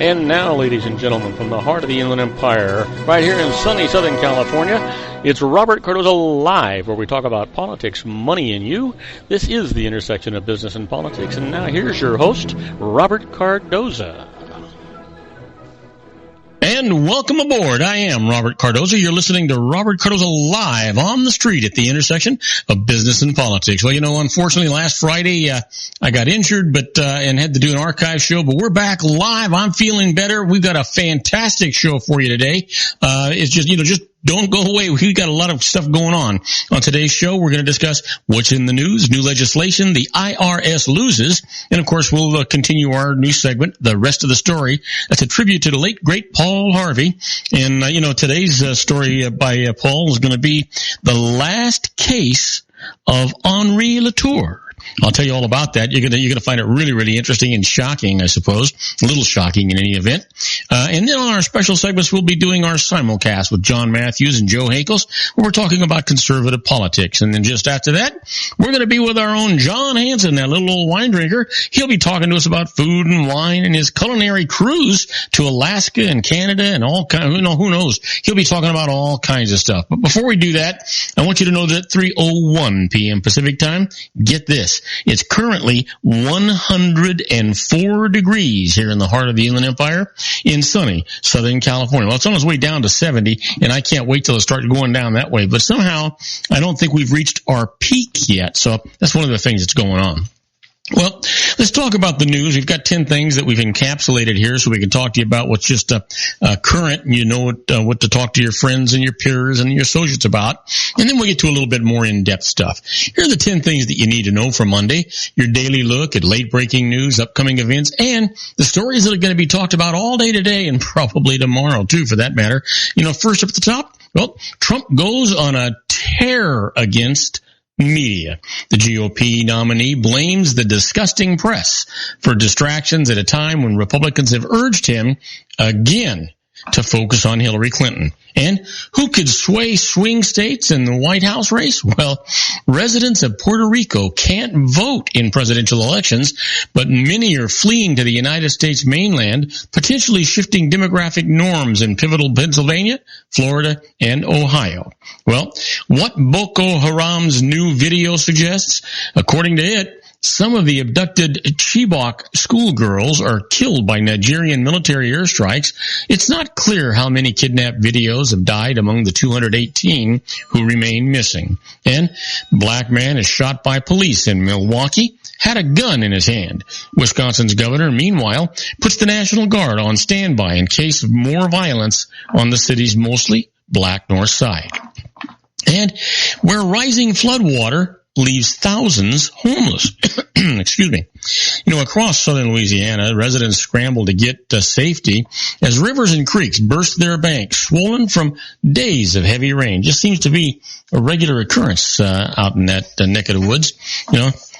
And now, ladies and gentlemen, from the heart of the Inland Empire, right here in sunny Southern California, it's Robert Cardoza Live, where we talk about politics, money, and you. This is the intersection of business and politics. And now here's your host, Robert Cardoza. And welcome aboard. I am Robert Cardoza. You're listening to Robert Cardoza Live on the street at the intersection of business and politics. Well, you know, unfortunately, last Friday, I got injured, and had to do an archive show, but we're back live. I'm feeling better. We've got a fantastic show for you today. It's just don't go away. We've got a lot of stuff going on. On today's show, we're going to discuss what's in the news, new legislation, the IRS loses, and of course, we'll continue our new segment, The Rest of the Story. That's a tribute to the late, great Paul Harvey. And, today's story by Paul is going to be the last case of Henri Latour. I'll tell you all about that. You're gonna find it really, really interesting and shocking, I suppose. A little shocking in any event. And then on our special segments, we'll be doing our simulcast with Jon Matthews and Joe Hakels, where we're talking about conservative politics. And then just after that, we're gonna be with our own John Hansen, that little old wine drinker. He'll be talking to us about food and wine and his culinary cruise to Alaska and Canada and all kinds. Who knows? He'll be talking about all kinds of stuff. But before we do that, I want you to know that at 3:01 p.m. Pacific time, get this. It's currently 104 degrees here in the heart of the Inland Empire in sunny Southern California. Well, it's on its way down to 70, and I can't wait till it starts going down that way. But somehow, I don't think we've reached our peak yet. So that's one of the things that's going on. Well, let's talk about the news. We've got 10 things that we've encapsulated here so we can talk to you about what's just current, and you know what to talk to your friends and your peers and your associates about. And then we'll get to a little bit more in-depth stuff. Here are the 10 things that you need to know for Monday, your daily look at late-breaking news, upcoming events, and the stories that are going to be talked about all day today and probably tomorrow, too, for that matter. First up at the top, well, Trump goes on a tear against media. The GOP nominee blames the disgusting press for distractions at a time when Republicans have urged him again to focus on Hillary Clinton. And who could sway swing states in the White House race? Well, residents of Puerto Rico can't vote in presidential elections, but many are fleeing to the United States mainland, potentially shifting demographic norms in pivotal Pennsylvania, Florida, and Ohio. Well, what Boko Haram's new video suggests, according to it, some of the abducted Chibok schoolgirls are killed by Nigerian military airstrikes. It's not clear how many kidnapped videos have died among the 218 who remain missing. And black man is shot by police in Milwaukee, had a gun in his hand. Wisconsin's governor, meanwhile, puts the National Guard on standby in case of more violence on the city's mostly black north side. And where rising floodwater leaves thousands homeless. Excuse me. Across southern Louisiana, residents scramble to get to safety as rivers and creeks burst their banks, swollen from days of heavy rain. Just seems to be a regular occurrence out in that neck of the woods.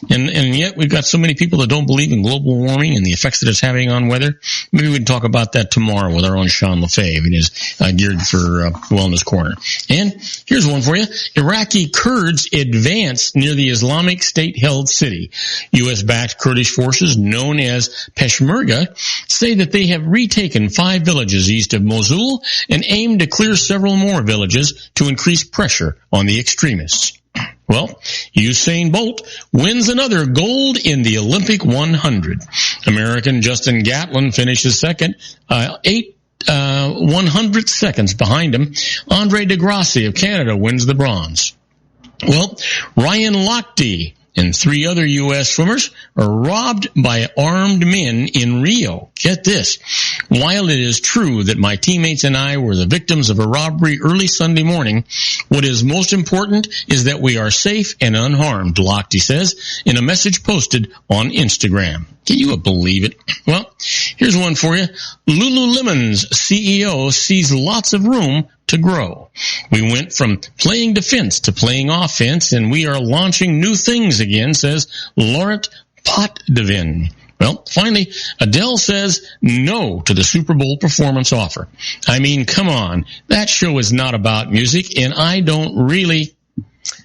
And yet we've got so many people that don't believe in global warming and the effects that it's having on weather. Maybe we can talk about that tomorrow with our own Sean Lefebvre and his Geared for Wellness Corner. And here's one for you. Iraqi Kurds advance near the Islamic State-held city. U.S.-backed Kurdish forces known as Peshmerga say that they have retaken 5 villages east of Mosul and aim to clear several more villages to increase pressure on the extremists. Well, Usain Bolt wins another gold in the Olympic 100. American Justin Gatlin finishes second, 100 seconds behind him. Andre DeGrassi of Canada wins the bronze. Well, Ryan Lochte and 3 other U.S. swimmers are robbed by armed men in Rio. Get this. While it is true that my teammates and I were the victims of a robbery early Sunday morning, what is most important is that we are safe and unharmed, Lochte says in a message posted on Instagram. Can you believe it? Well, here's one for you. Lululemon's CEO sees lots of room to grow. We went from playing defense to playing offense, and we are launching new things again, says Laurent Potvin. Well, finally, Adele says no to the Super Bowl performance offer. I mean, come on. That show is not about music, and I don't really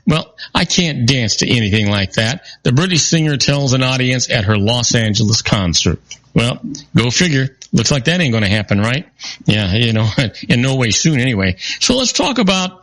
Well, I can't dance to anything like that, the British singer tells an audience at her Los Angeles concert. Well, go figure. Looks like that ain't going to happen, right? Yeah, in no way soon anyway. So let's talk about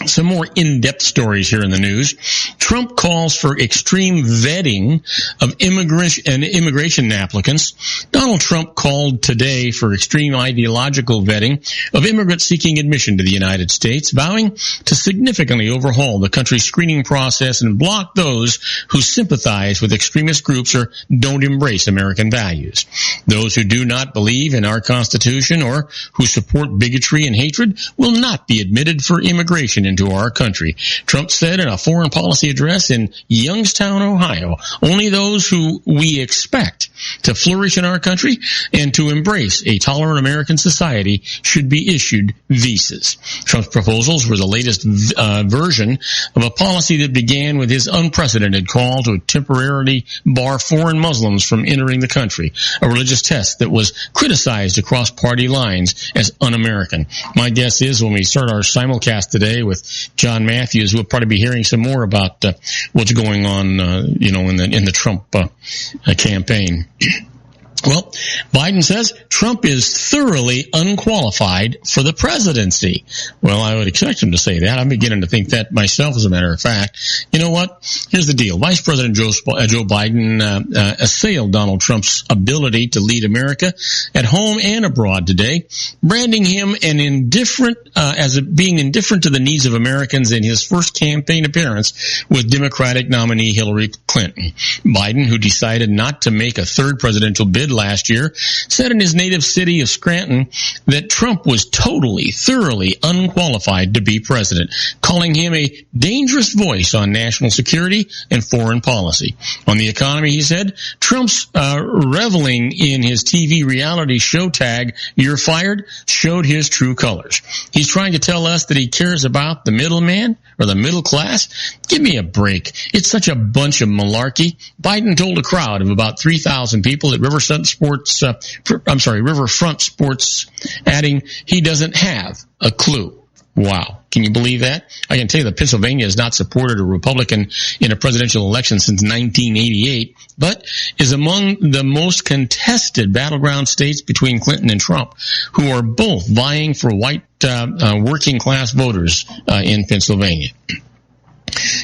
some more in-depth stories here in the news. Trump calls for extreme vetting of immigration applicants. Donald Trump called today for extreme ideological vetting of immigrants seeking admission to the United States, vowing to significantly overhaul the country's screening process and block those who sympathize with extremist groups or don't embrace American values. Those who do not believe in our Constitution or who support bigotry and hatred will not be admitted for immigration into our country. Trump said in a foreign policy address in Youngstown, Ohio, only those who we expect to flourish in our country and to embrace a tolerant American society should be issued visas. Trump's proposals were the latest version of a policy that began with his unprecedented call to temporarily bar foreign Muslims from entering the country, a religious test that was criticized across party lines as un-American. My guess is when we start our simulcast today with Jon Matthews, we'll probably be hearing some more about what's going on, in the Trump campaign. Well, Biden says Trump is thoroughly unqualified for the presidency. Well, I would expect him to say that. I'm beginning to think that myself, as a matter of fact. You know what? Here's the deal. Vice President Joe Biden assailed Donald Trump's ability to lead America at home and abroad today, branding him being indifferent to the needs of Americans in his first campaign appearance with Democratic nominee Hillary Clinton. Biden, who decided not to make a third presidential bid last year, said in his native city of Scranton that Trump was thoroughly unqualified to be president, calling him a dangerous voice on national security and foreign policy. On the economy, he said, Trump's reveling in his TV reality show tag, "You're Fired," showed his true colors. He's trying to tell us that he cares about the middleman or the middle class. Give me a break. It's such a bunch of malarkey. Biden told a crowd of about 3,000 people at Riverfront Sports, adding he doesn't have a clue. Wow. Can you believe that? I can tell you that Pennsylvania has not supported a Republican in a presidential election since 1988, but is among the most contested battleground states between Clinton and Trump, who are both vying for white working class voters in Pennsylvania.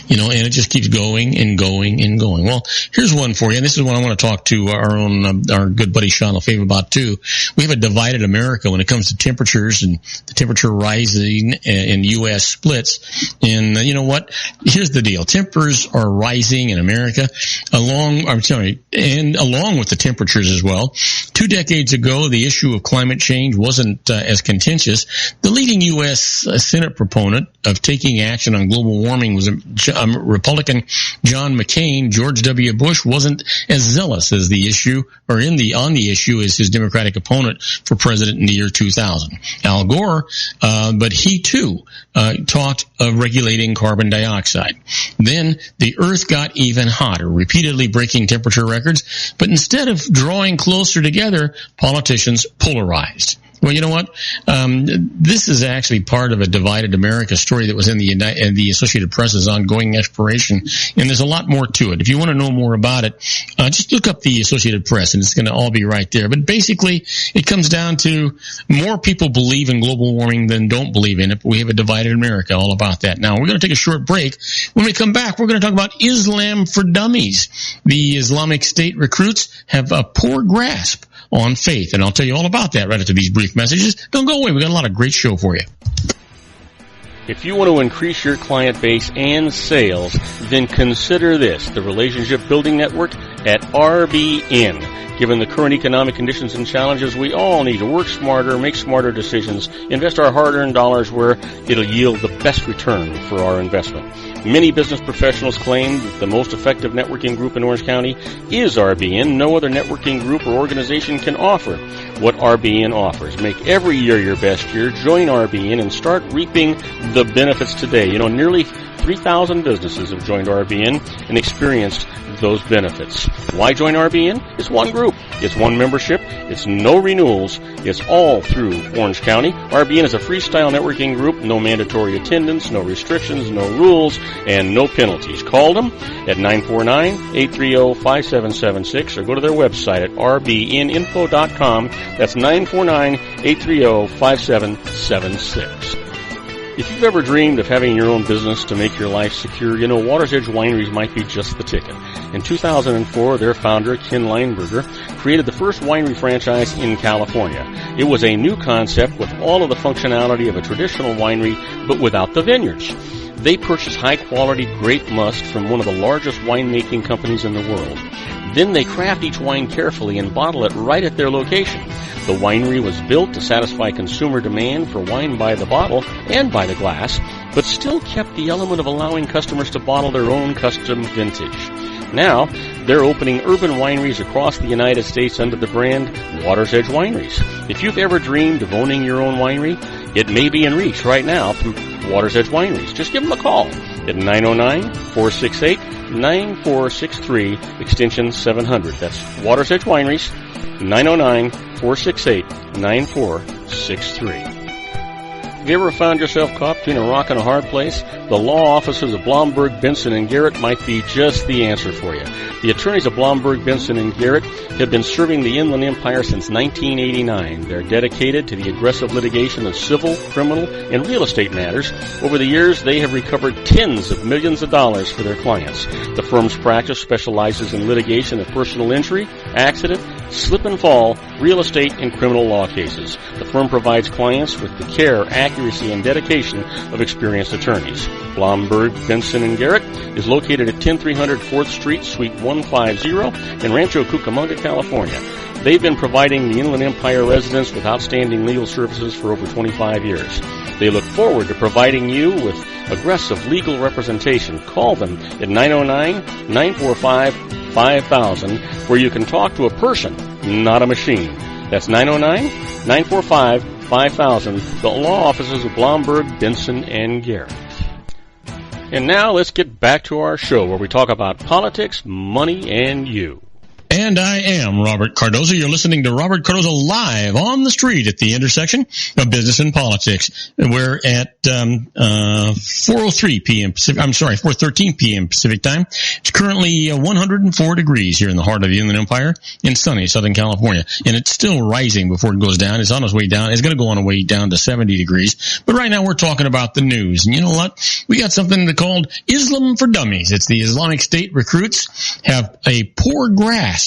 And it just keeps going and going and going. Well, here's one for you, and this is one I want to talk to our good buddy Sean LaFave about too. We have a divided America when it comes to temperatures and the temperature rising in U.S. splits. And you know what? Here's the deal. Temperatures are rising in America along with the temperatures as well. 2 decades ago, the issue of climate change wasn't as contentious. The leading U.S. Senate proponent of taking action on global warming was Republican John McCain. George W. Bush wasn't as zealous as the issue on the issue as his Democratic opponent for president in the year 2000. Al Gore, but he too talked of regulating carbon dioxide. Then the Earth got even hotter, repeatedly breaking temperature records. But instead of drawing closer together, politicians polarized. Well, you know what? This is actually part of a divided America story that was in the Associated Press's ongoing exploration, and there's a lot more to it. If you want to know more about it, just look up the Associated Press, and it's going to all be right there. But basically, it comes down to more people believe in global warming than don't believe in it, but we have a divided America, all about that. Now, we're going to take a short break. When we come back, we're going to talk about Islam for Dummies. The Islamic State recruits have a poor grasp on faith, and I'll tell you all about that right after these brief messages. Don't go away. We've got a lot of great show for you. If you want to increase your client base and sales, then consider this, the Relationship Building Network at RBN. Given the current economic conditions and challenges, we all need to work smarter, make smarter decisions, invest our hard-earned dollars where it'll yield the best return for our investment. Many business professionals claim that the most effective networking group in Orange County is RBN. No other networking group or organization can offer what RBN offers. Make every year your best year. Join RBN and start reaping the benefits today. Nearly 3,000 businesses have joined RBN and experienced those benefits. Why join RBN? It's one group. It's one membership. It's no renewals. It's all through Orange County. RBN is a freestyle networking group. No mandatory attendance, no restrictions, no rules, and no penalties. Call them at 949-830-5776 or go to their website at rbninfo.com. That's 949-830-5776. If you've ever dreamed of having your own business to make your life secure, you know Water's Edge Wineries might be just the ticket. In 2004, their founder, Ken Lineberger, created the first winery franchise in California. It was a new concept with all of the functionality of a traditional winery, but without the vineyards. They purchased high-quality grape must from one of the largest winemaking companies in the world. Then they craft each wine carefully and bottle it right at their location. The winery was built to satisfy consumer demand for wine by the bottle and by the glass, but still kept the element of allowing customers to bottle their own custom vintage. Now, they're opening urban wineries across the United States under the brand Water's Edge Wineries. If you've ever dreamed of owning your own winery, it may be in reach right now through Water's Edge Wineries. Just give them a call at 909-468-9463, extension 700. That's Water's Edge Wineries, 909-468-9463. Have you ever found yourself caught between a rock and a hard place? The law offices of Blomberg, Benson, and Garrett might be just the answer for you. The attorneys of Blomberg, Benson, and Garrett have been serving the Inland Empire since 1989. They're dedicated to the aggressive litigation of civil, criminal, and real estate matters. Over the years, they have recovered tens of millions of dollars for their clients. The firm's practice specializes in litigation of personal injury, accident, slip and fall, real estate, and criminal law cases. The firm provides clients with the care, accuracy, and dedication of experienced attorneys. Blomberg, Benson, and Garrett is located at 10300 4th Street, Suite 150 in Rancho Cucamonga, California. They've been providing the Inland Empire residents with outstanding legal services for over 25 years. They look forward to providing you with aggressive legal representation. Call them at 909-945-5000, where you can talk to a person, not a machine. That's 909-945-5000, the law offices of Blomberg, Benson, and Garrett. And now let's get back to our show where we talk about politics, money, and you. And I am Robert Cardoza. You're listening to Robert Cardoza live on the street at the intersection of business and politics. We're at 4:03 p.m. Pacific. I'm sorry, 4:13 p.m. Pacific time. It's currently 104 degrees here in the heart of the Inland Empire in sunny Southern California, and it's still rising before it goes down. It's on its way down. It's going to go on its way down to 70 degrees. But right now we're talking about the news, and you know what? We got something called Islam for Dummies. It's the Islamic State recruits have a poor grasp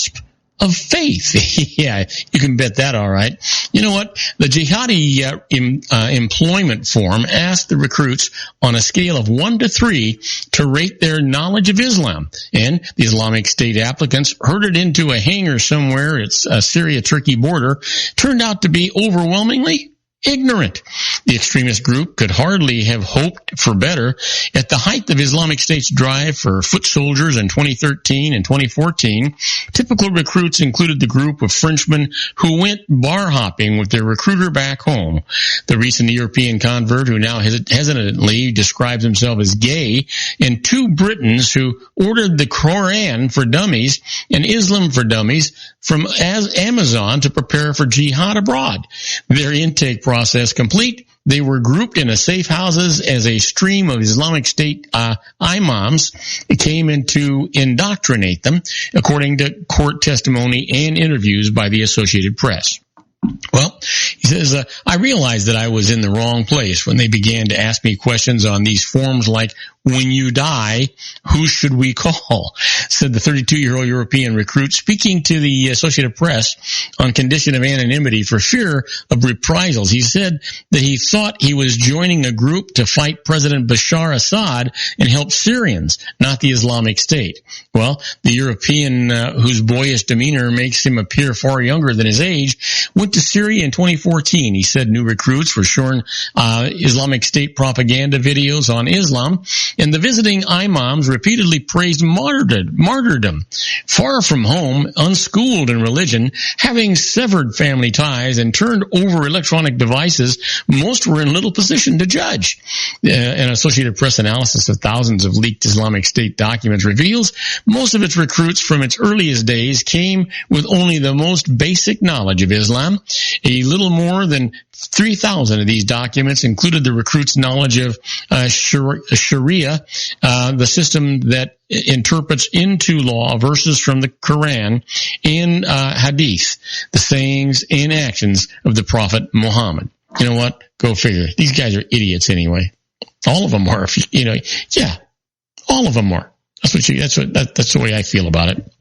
of faith. Yeah, you can bet that, all right. You know what? The jihadi employment form asked the recruits on a scale of 1 to 3 to rate their knowledge of Islam. And the Islamic State applicants herded into a hangar somewhere at Syria-Turkey border turned out to be overwhelmingly ignorant. The extremist group could hardly have hoped for better. At the height of Islamic State's drive for foot soldiers in 2013 and 2014, typical recruits included the group of Frenchmen who went bar hopping with their recruiter back home. The recent European convert who now hesitantly describes himself as gay, and 2 Britons who ordered the Quran for Dummies and Islam for Dummies from Amazon to prepare for jihad abroad. Their intake process complete, they were grouped in safe houses as a stream of Islamic State imams came in to indoctrinate them, according to court testimony and interviews by the Associated Press. Well, he says, I realized that I was in the wrong place when they began to ask me questions on these forms like, when you die, who should we call? Said the 32-year-old European recruit, speaking to the Associated Press on condition of anonymity for fear of reprisals. He said that he thought he was joining a group to fight President Bashar Assad and help Syrians, not the Islamic State. Well, the European, whose boyish demeanor makes him appear far younger than his age, went to Syria in 2014. He said new recruits were shown Islamic State propaganda videos on Islam and the visiting imams repeatedly praised martyrdom. Far from home, unschooled in religion, having severed family ties and turned over electronic devices, most were in little position to judge. An Associated Press analysis of thousands of leaked Islamic State documents reveals most of its recruits from its earliest days came with only the most basic knowledge of Islam. A little more than 3,000 of these documents included the recruits' knowledge of Sharia, the system that interprets into law verses from the Quran, and Hadith, the sayings and actions of the Prophet Muhammad. You know what? Go figure. These guys are idiots anyway. All of them are. Yeah, all of them are. That's the way I feel about it.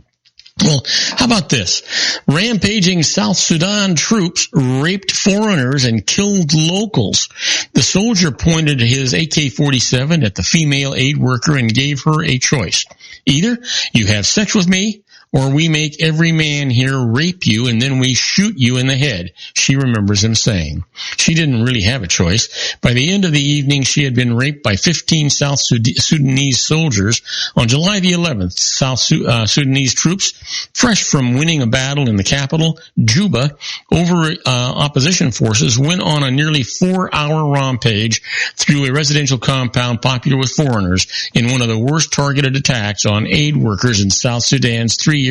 Well, how about this? Rampaging South Sudan troops raped foreigners and killed locals. The soldier pointed his AK-47 at the female aid worker and gave her a choice. Either you have sex with me, or we make every man here rape you and then we shoot you in the head, she remembers him saying. She didn't really have a choice. By the end of the evening, she had been raped by 15 South Sudanese soldiers. On July the 11th, South Sudanese troops, fresh from winning a battle in the capital, Juba, over opposition forces, went on a nearly 4-hour rampage through a residential compound popular with foreigners in one of the worst targeted attacks on aid workers in South Sudan's 3-year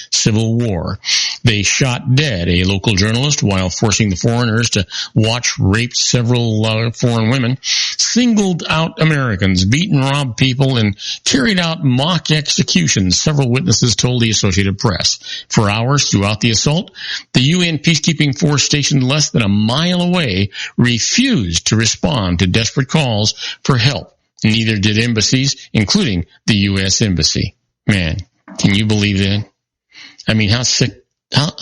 civil war. They shot dead a local journalist while forcing the foreigners to watch raped several foreign women, singled out Americans, beat and robbed people, and carried out mock executions, several witnesses told the Associated Press. For hours throughout the assault, the UN peacekeeping force stationed less than a mile away refused to respond to desperate calls for help. Neither did embassies, including the U.S. Embassy. Man, can you believe that? I mean, how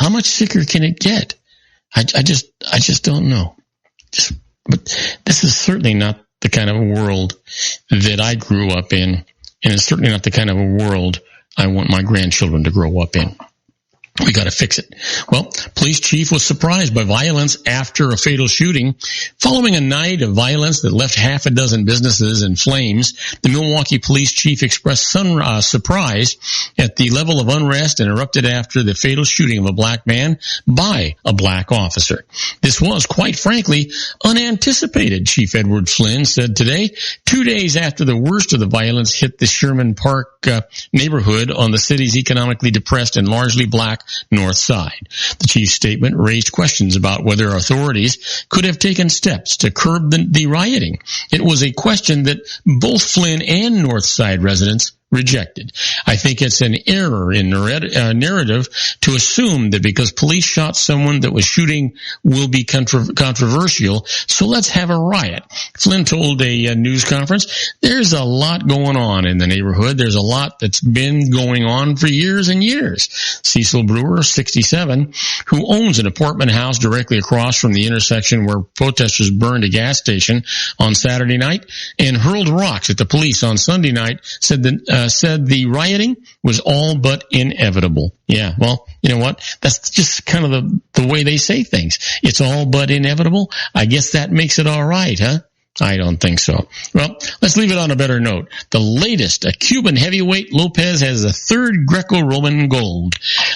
much sicker can it get? I just don't know. But this is certainly not the kind of a world that I grew up in, and it's certainly not the kind of a world I want my grandchildren to grow up in. We got to fix it. Well, police chief was surprised by violence after a fatal shooting. Following a night of violence that left half a dozen businesses in flames, the Milwaukee police chief expressed surprise at the level of unrest and erupted after the fatal shooting of a black man by a black officer. This was, quite frankly, unanticipated, Chief Edward Flynn said today, 2 days after the worst of the violence hit the Sherman Park neighborhood on the city's economically depressed and largely black north side. The chief's statement raised questions about whether authorities could have taken steps to curb the rioting. It was a question that both Flynn and North Side residents rejected. I think it's an error in narrative to assume that because police shot someone that was shooting will be controversial, so let's have a riot. Flynn told a news conference, there's a lot going on in the neighborhood. There's a lot that's been going on for years and years. Cecil Brewer, 67, who owns an apartment house directly across from the intersection where protesters burned a gas station on Saturday night and hurled rocks at the police on Sunday night, said the rioting was all but inevitable. Yeah, well, you know what? That's just kind of the way they say things. It's all but inevitable. I guess that makes it all right, huh? I don't think so. Well, let's leave it on a better note. The latest, a Cuban heavyweight, Lopez has a third Greco-Roman gold.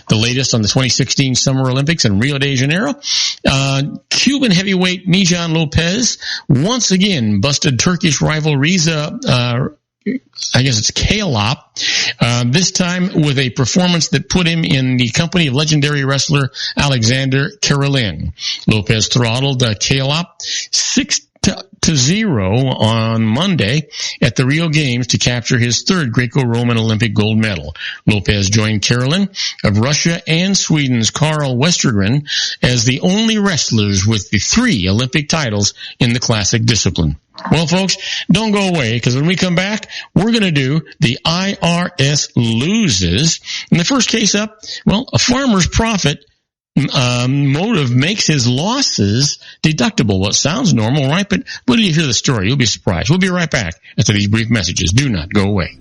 The latest on the 2016 Summer Olympics in Rio de Janeiro. Cuban heavyweight Mijan Lopez once again busted Turkish rival Riza, I guess it's Kalop, this time with a performance that put him in the company of legendary wrestler Alexander Karelin. Lopez throttled Kalop 6-0 on Monday at the Rio Games to capture his third Greco-Roman Olympic gold medal. Lopez joined Karelin of Russia and Sweden's Karl Westergren as the only wrestlers with the 3 Olympic titles in the classic discipline. Well, folks, don't go away, because when we come back, we're going to do the IRS Loses. In the first case up, well, a farmer's profit motive makes his losses deductible. Well, it sounds normal, right? But when you hear the story, you'll be surprised. We'll be right back after these brief messages. Do not go away.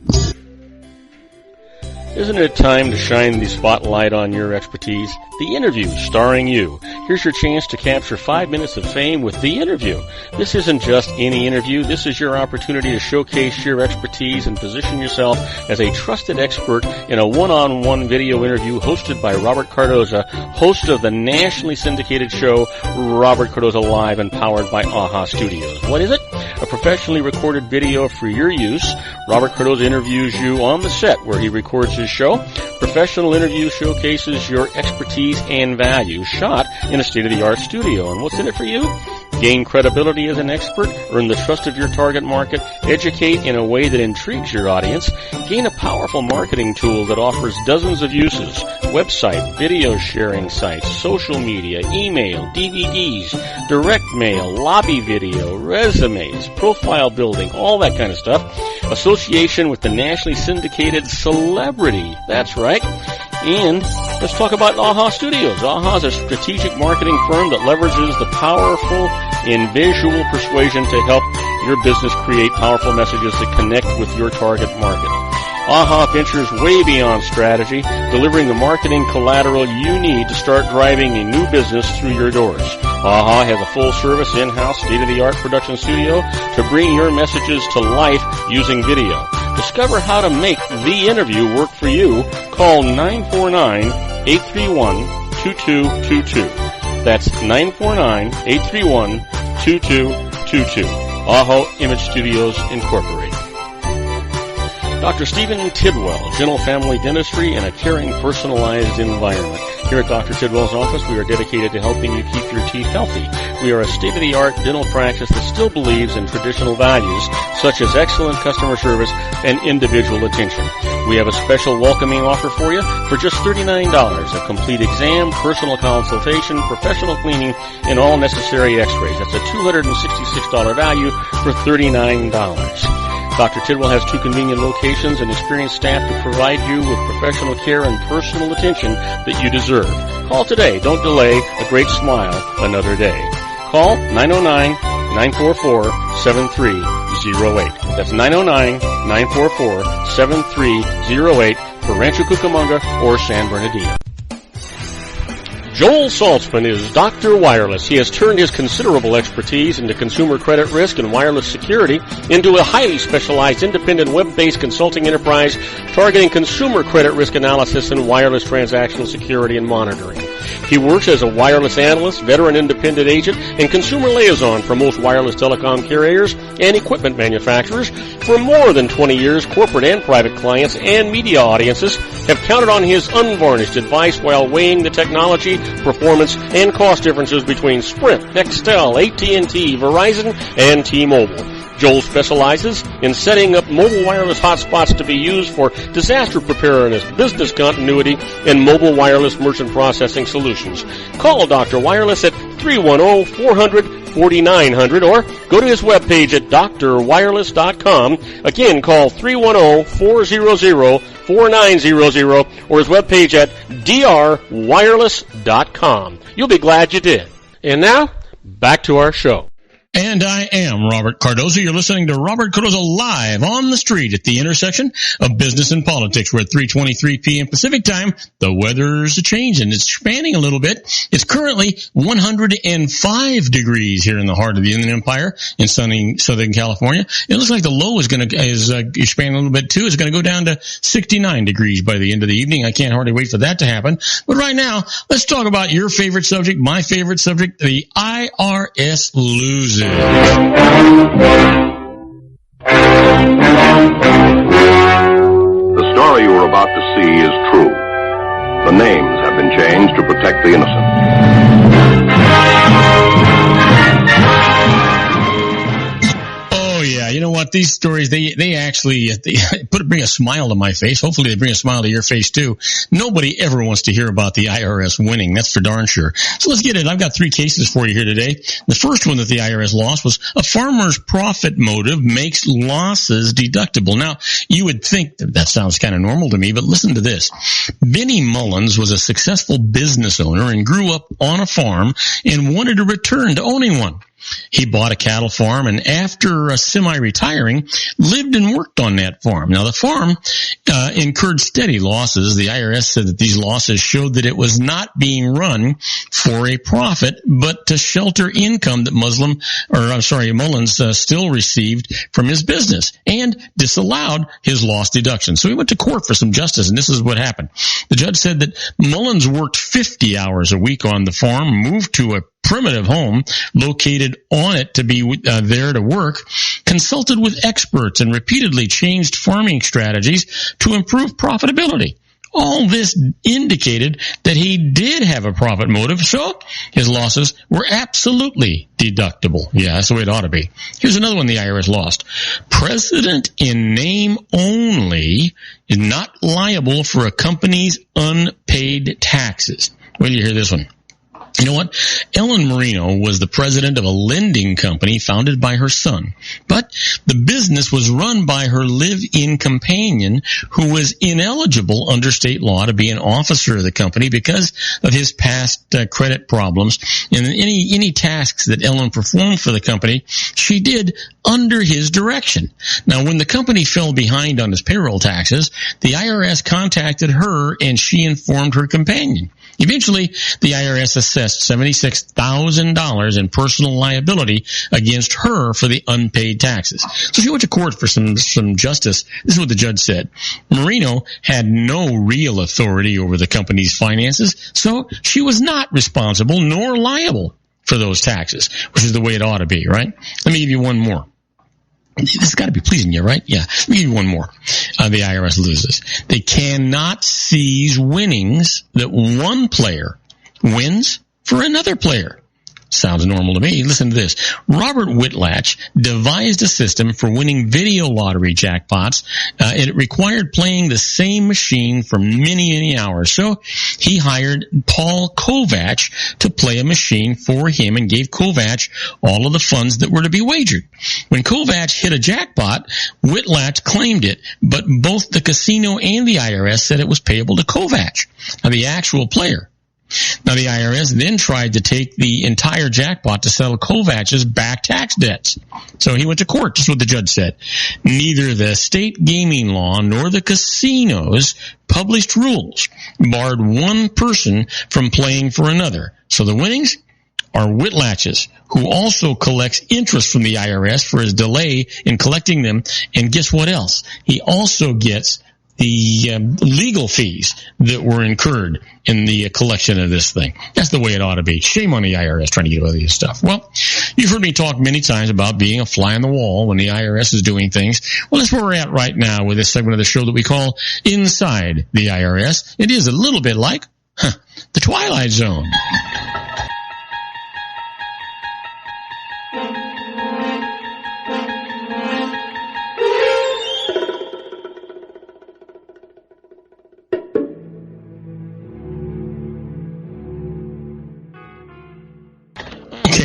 Isn't it time to shine the spotlight on your expertise? The Interview, starring you. Here's your chance to capture 5 minutes of fame with The Interview. This isn't just any interview. This is your opportunity to showcase your expertise and position yourself as a trusted expert in a one-on-one video interview hosted by Robert Cardoza, host of the nationally syndicated show Robert Cardoza Live and powered by AHA Studios. What is it? A professionally recorded video for your use. Robert Cardoza interviews you on the set where he records his show. Professional interview showcases your expertise and value, shot in a state-of-the-art studio. And what's in it for you? Gain credibility as an expert, earn the trust of your target market, educate in a way that intrigues your audience, gain a powerful marketing tool that offers dozens of uses, website, video sharing sites, social media, email, DVDs, direct mail, lobby video, resumes, profile building, all that kind of stuff. Association with the nationally syndicated celebrity. That's right. And let's talk about AHA Studios. AHA is a strategic marketing firm that leverages the powerful in visual persuasion to help your business create powerful messages that connect with your target market. AHA ventures way beyond strategy, delivering the marketing collateral you need to start driving a new business through your doors. AHA has a full-service, in-house, state-of-the-art production studio to bring your messages to life using video. Discover how to make The Interview work for you. Call 949-831-2222. That's 949-831-2222. AHA Image Studios, Incorporated. Dr. Stephen Tidwell, Gentle Family Dentistry and a caring, personalized environment. Here at Dr. Tidwell's office, we are dedicated to helping you keep your teeth healthy. We are a state-of-the-art dental practice that still believes in traditional values, such as excellent customer service and individual attention. We have a special welcoming offer for you for just $39, a complete exam, personal consultation, professional cleaning, and all necessary x-rays. That's a $266 value for $39. Dr. Tidwell has 2 convenient locations and experienced staff to provide you with professional care and personal attention that you deserve. Call today. Don't delay. A great smile another day. Call 909-944-7308. That's 909-944-7308 for Rancho Cucamonga or San Bernardino. Joel Saltzman is Dr. Wireless. He has turned his considerable expertise into consumer credit risk and wireless security into a highly specialized independent web-based consulting enterprise targeting consumer credit risk analysis and wireless transactional security and monitoring. He works as a wireless analyst, veteran independent agent, and consumer liaison for most wireless telecom carriers and equipment manufacturers. For more than 20 years, corporate and private clients and media audiences have counted on his unvarnished advice while weighing the technology, performance, and cost differences between Sprint, Nextel, AT&T, Verizon, and T-Mobile. Joel specializes in setting up mobile wireless hotspots to be used for disaster preparedness, business continuity, and mobile wireless merchant processing solutions. Call Dr. Wireless at 310-400-4900 or go to his webpage at drwireless.com. Again, call 310-400-4900 or his webpage at drwireless.com. You'll be glad you did. And now, back to our show. And I am Robert Cardoza. You're listening to Robert Cardoza Live on the street at the intersection of business and politics. We're at 3:23 p.m. Pacific time. The weather's changing. It's spanning a little bit. It's currently 105 degrees here in the heart of the Inland Empire in sunny Southern California. It looks like the low is expanding a little bit too. It's going to go down to 69 degrees by the end of the evening. I can't hardly wait for that to happen. But right now, let's talk about your favorite subject, my favorite subject, the IRS Loses. The story you are about to see is true. The names have been changed to protect the innocent. Oh yeah, you know what? These stories, they actually bring a smile to my face. Hopefully they bring a smile to your face too. Nobody ever wants to hear about the IRS winning. That's for darn sure. So let's get it. I've got 3 cases for you here today. The first one that the IRS lost was a farmer's profit motive makes losses deductible. Now, you would think that sounds kind of normal to me, but listen to this. Benny Mullins was a successful business owner and grew up on a farm and wanted to return to owning one. He bought a cattle farm, and after semi-retiring, lived and worked on that farm. Now, the farm incurred steady losses. The IRS said that these losses showed that it was not being run for a profit, but to shelter income that Mullins still received from his business, and disallowed his loss deduction. So he went to court for some justice, and this is what happened. The judge said that Mullins worked 50 hours a week on the farm, moved to a primitive home located on it to be there to work, consulted with experts, and repeatedly changed farming strategies to improve profitability. All this indicated that he did have a profit motive, so his losses were absolutely deductible. Yeah, that's the way it ought to be. Here's another one the IRS lost. President in name only is not liable for a company's unpaid taxes. Wait till you hear this one. You know what? Ellen Marino was the president of a lending company founded by her son. But the business was run by her live-in companion, who was ineligible under state law to be an officer of the company because of his past credit problems. And any tasks that Ellen performed for the company, she did under his direction. Now, when the company fell behind on his payroll taxes, the IRS contacted her and she informed her companion. Eventually, the IRS assessed $76,000 in personal liability against her for the unpaid taxes. So she went to court for some justice. This is what the judge said. Marino had no real authority over the company's finances, so she was not responsible nor liable for those taxes, which is the way it ought to be, right? Let me give you one more. This has got to be pleasing you, right? Yeah. Let me give you one more. The IRS loses. They cannot seize winnings that one player wins for another player. Sounds normal to me. Listen to this. Robert Whitlatch devised a system for winning video lottery jackpots, and it required playing the same machine for many, many hours. So he hired Paul Kovach to play a machine for him and gave Kovach all of the funds that were to be wagered. When Kovach hit a jackpot, Whitlatch claimed it, but both the casino and the IRS said it was payable to Kovach, the actual player. Now, the IRS then tried to take the entire jackpot to settle Kovach's back tax debts. So he went to court, just what the judge said. Neither the state gaming law nor the casinos' published rules barred one person from playing for another. So the winnings are Whitlatch's, who also collects interest from the IRS for his delay in collecting them. And guess what else? He also gets the legal fees that were incurred in the collection of this thing. That's the way it ought to be. Shame on the IRS trying to get away with this stuff. Well, you've heard me talk many times about being a fly on the wall when the IRS is doing things. Well, that's where we're at right now with this segment of the show that we call Inside the IRS. It is a little bit like the Twilight Zone.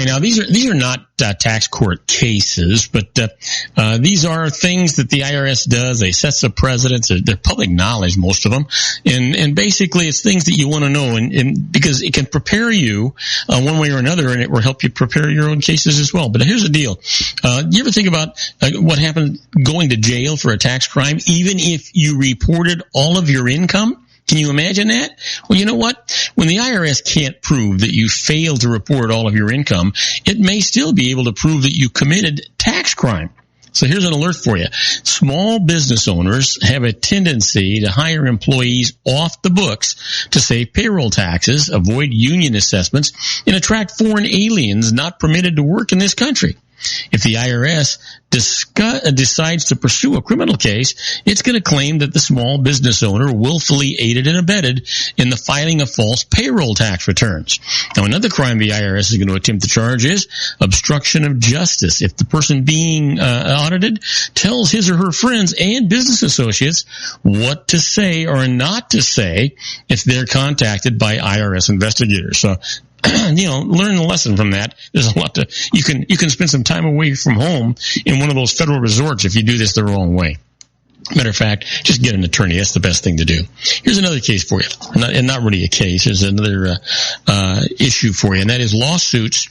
Now, these are not tax court cases, but these are things that the IRS does. They set the precedents. They're public knowledge, most of them, and basically it's things that you want to know, and because it can prepare you one way or another, and it will help you prepare your own cases as well. But here's the deal: you ever think about what happened going to jail for a tax crime, even if you reported all of your income? Can you imagine that? Well, you know what? When the IRS can't prove that you failed to report all of your income, it may still be able to prove that you committed tax crime. So here's an alert for you. Small business owners have a tendency to hire employees off the books to save payroll taxes, avoid union assessments, and attract foreign aliens not permitted to work in this country. If the IRS decides to pursue a criminal case, it's going to claim that the small business owner willfully aided and abetted in the filing of false payroll tax returns. Now, another crime the IRS is going to attempt to charge is obstruction of justice. If the person being audited tells his or her friends and business associates what to say or not to say if they're contacted by IRS investigators. So, learn a lesson from that. There's a lot you can spend some time away from home in one of those federal resorts if you do this the wrong way. Matter of fact, just get an attorney. That's the best thing to do. Here's another case for you, and not really a case. There's another issue for you, and that is lawsuits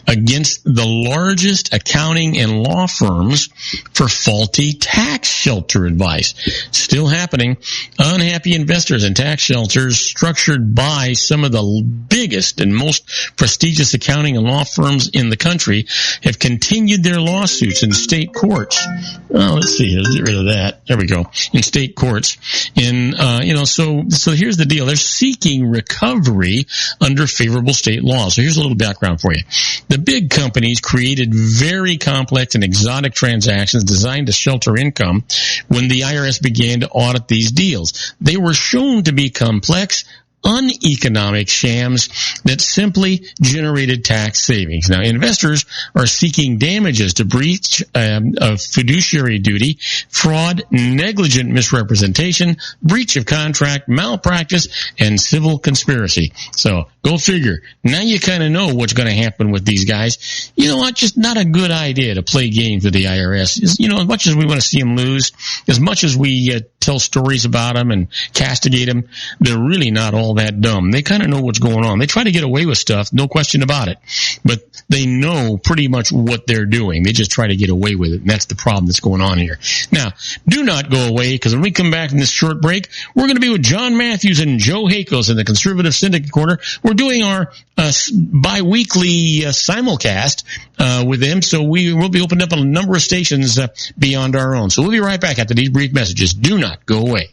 against the largest accounting and law firms for faulty tax shelter advice. Still happening. Unhappy investors and tax shelters structured by some of the biggest and most prestigious accounting and law firms in the country have continued their lawsuits in state courts. Let's see here. Let's get rid of that. There we go. In state courts. So here's the deal. They're seeking recovery under favorable state law. So here's a little background for you. The big companies created very complex and exotic transactions designed to shelter income when the IRS began to audit these deals. They were shown to be complex, uneconomic shams that simply generated tax savings. Now, investors are seeking damages to breach of fiduciary duty, fraud, negligent misrepresentation, breach of contract, malpractice, and civil conspiracy. So, go figure. Now you kind of know what's going to happen with these guys. You know what? Just not a good idea to play games with the IRS. As much as we want to see them lose, as much as we tell stories about them and castigate them, they're really not all that dumb. They kind of know what's going on. They try to get away with stuff, no question about it. But they know pretty much what they're doing. They just try to get away with it, and that's the problem that's going on here. Now, do not go away, because when we come back from this short break, we're going to be with Jon Matthews and Joe Hakos in the Conservative Syndicate Corner. We're doing our bi-weekly simulcast with them, so we will be opening up a number of stations beyond our own. So we'll be right back after these brief messages. Do not go away.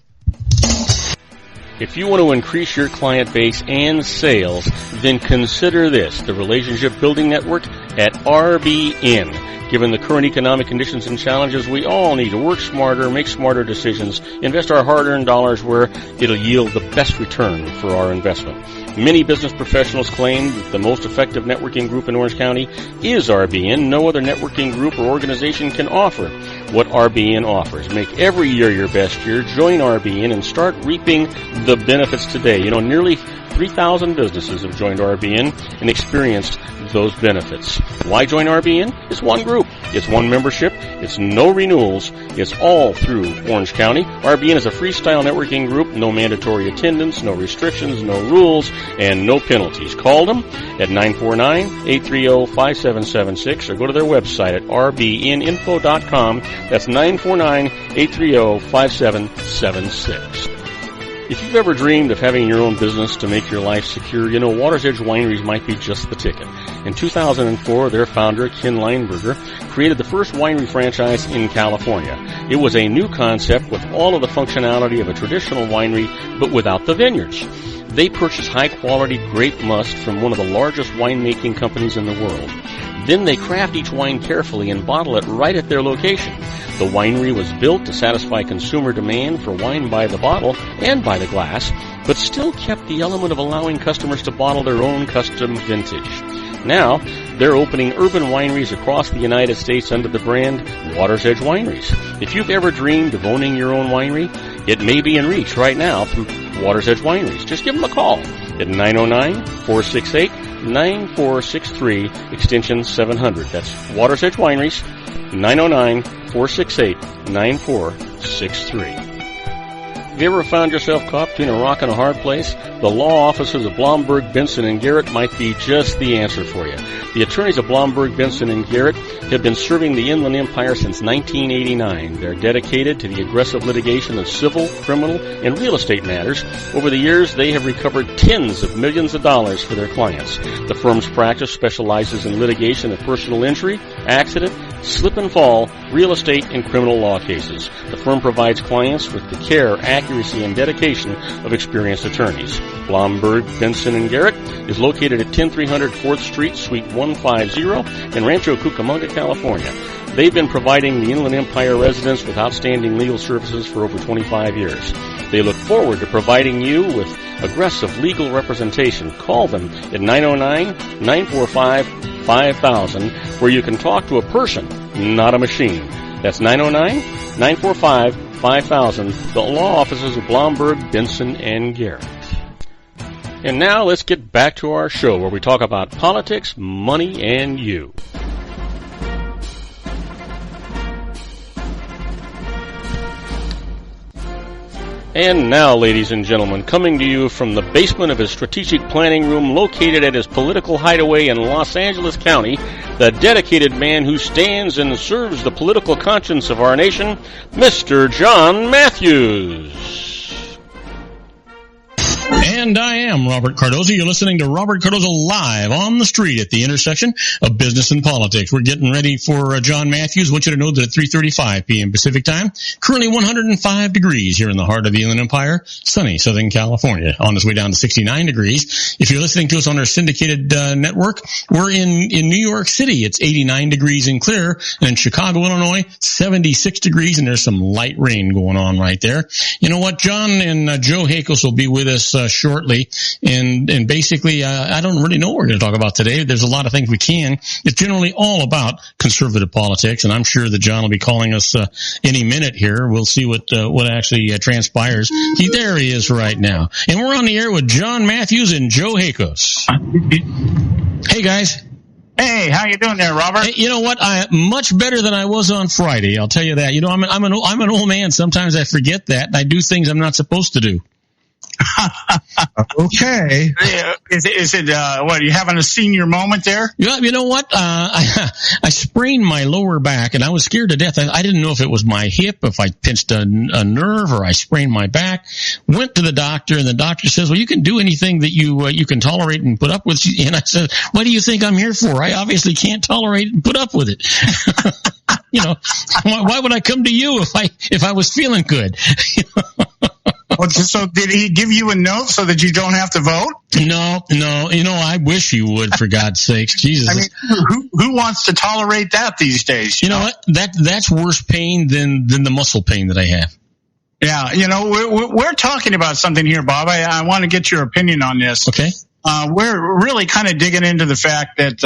If you want to increase your client base and sales, then consider this, the Relationship Building Network at RBN. Given the current economic conditions and challenges, we all need to work smarter, make smarter decisions, invest our hard-earned dollars where it'll yield the best return for our investment. Many business professionals claim that the most effective networking group in Orange County is RBN. No other networking group or organization can offer what RBN offers. Make every year your best year. Join RBN and start reaping the benefits today. Nearly 3,000 businesses have joined RBN and experienced those benefits. Why join RBN? It's one group. It's one membership. It's no renewals. It's all through Orange County. RBN is a freestyle networking group. No mandatory attendance, no restrictions, no rules, and no penalties. Call them at 949-830-5776 or go to their website at rbninfo.com. That's 949-830-5776. If you've ever dreamed of having your own business to make your life secure, Water's Edge Wineries might be just the ticket. In 2004, their founder, Ken Leinberger, created the first winery franchise in California. It was a new concept with all of the functionality of a traditional winery, but without the vineyards. They purchased high-quality grape must from one of the largest winemaking companies in the world. Then they craft each wine carefully and bottle it right at their location. The winery was built to satisfy consumer demand for wine by the bottle and by the glass, but still kept the element of allowing customers to bottle their own custom vintage. Now, they're opening urban wineries across the United States under the brand Water's Edge Wineries. If you've ever dreamed of owning your own winery, it may be in reach right now through Water's Edge Wineries. Just give them a call at 909-468-9463, extension 700. That's Water's Edge Wineries, 909-468-9463. Have you ever found yourself caught between a rock and a hard place? The law offices of Blomberg, Benson, and Garrett might be just the answer for you. The attorneys of Blomberg, Benson, and Garrett have been serving the Inland Empire since 1989. They're dedicated to the aggressive litigation of civil, criminal, and real estate matters. Over the years, they have recovered tens of millions of dollars for their clients. The firm's practice specializes in litigation of personal injury, accident, slip and fall, real estate, and criminal law cases. The firm provides clients with the care, accuracy, and dedication of experienced attorneys. Blomberg, Benson, and Garrett is located at 10300 4th Street, Suite 150 in Rancho Cucamonga, California. They've been providing the Inland Empire residents with outstanding legal services for over 25 years. They look forward to providing you with aggressive legal representation. Call them at 909-945-5000, where you can talk to a person, not a machine. That's 909-945-5000, the law offices of Blomberg, Benson, and Garrett. And now let's get back to our show where we talk about politics, money, and you. And now, ladies and gentlemen, coming to you from the basement of his strategic planning room located at his political hideaway in Los Angeles County, the dedicated man who stands and serves the political conscience of our nation, Mr. Jon Matthews. And I am Robert Cardoza. You're listening to Robert Cardoza live on the street at the intersection of business and politics. We're getting ready for Jon Matthews. I want you to know that at 3:35 p.m. Pacific time, currently 105 degrees here in the heart of the Inland Empire, sunny Southern California. On its way down to 69 degrees. If you're listening to us on our syndicated network, we're in New York City. It's 89 degrees and clear. And in Chicago, Illinois, 76 degrees, and there's some light rain going on right there. You know what? John and Joe Hakos will be with us shortly, and basically I don't really know what we're going to talk about today. There's a lot of things we can. It's generally all about conservative politics, and I'm sure that John will be calling us any minute here. We'll see what actually transpires. There he is right now, and we're on the air with Jon Matthews and Joe Hakos. Hey guys. Hey, how you doing there, Robert? Hey, you know what? Much better than I was on Friday. I'll tell you that. You know, I'm an old man. Sometimes I forget that, and I do things I'm not supposed to do. Okay. Is it what, are you having a senior moment there? Yeah, you know what? I sprained my lower back, and I was scared to death. I didn't know if it was my hip, if I pinched a nerve, or I sprained my back. Went to the doctor, and the doctor says, well, you can do anything that you can tolerate and put up with. And I said, what do you think I'm here for? I obviously can't tolerate it and put up with it. You know, why would I come to you if I was feeling good? So did he give you a note so that you don't have to vote? No. You know, I wish he would, for God's sakes. Jesus. I mean, who wants to tolerate that these days? You know what? That's worse pain than the muscle pain that I have. Yeah. You know, we're talking about something here, Bob. I want to get your opinion on this. Okay. We're really kind of digging into the fact that,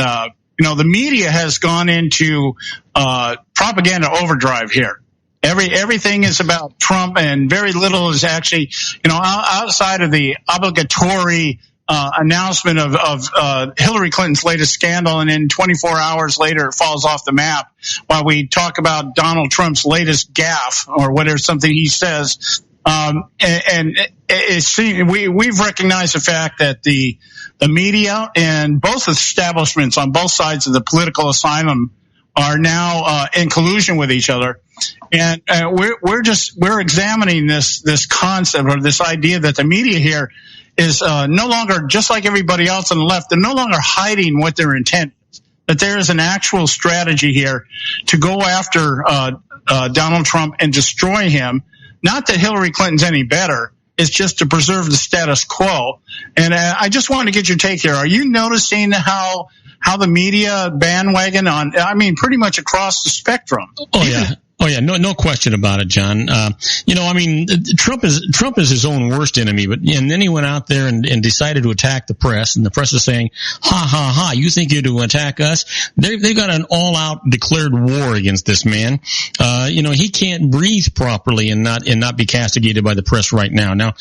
you know, the media has gone into, propaganda overdrive here. Everything is about Trump, and very little is actually, you know, outside of the obligatory announcement of Hillary Clinton's latest scandal, and then 24 hours later it falls off the map while we talk about Donald Trump's latest gaffe or whatever, something he says. And we've recognized the fact that the media and both establishments on both sides of the political asylum are now in collusion with each other, and we're examining this concept, or this idea that the media here is no longer, just like everybody else on the left, they're no longer hiding what their intent is. That there is an actual strategy here to go after Donald Trump and destroy him. Not that Hillary Clinton's any better. It's just to preserve the status quo. And I just wanted to get your take here. Are you noticing how the media bandwagon on, I mean, pretty much across the spectrum? Oh yeah, no question about it, John. You know, I mean, Trump is his own worst enemy, and then he went out there and decided to attack the press, and the press is saying, ha ha ha, you think you're to attack us? They've got an all-out declared war against this man. You know, he can't breathe properly and not be castigated by the press right now. Now,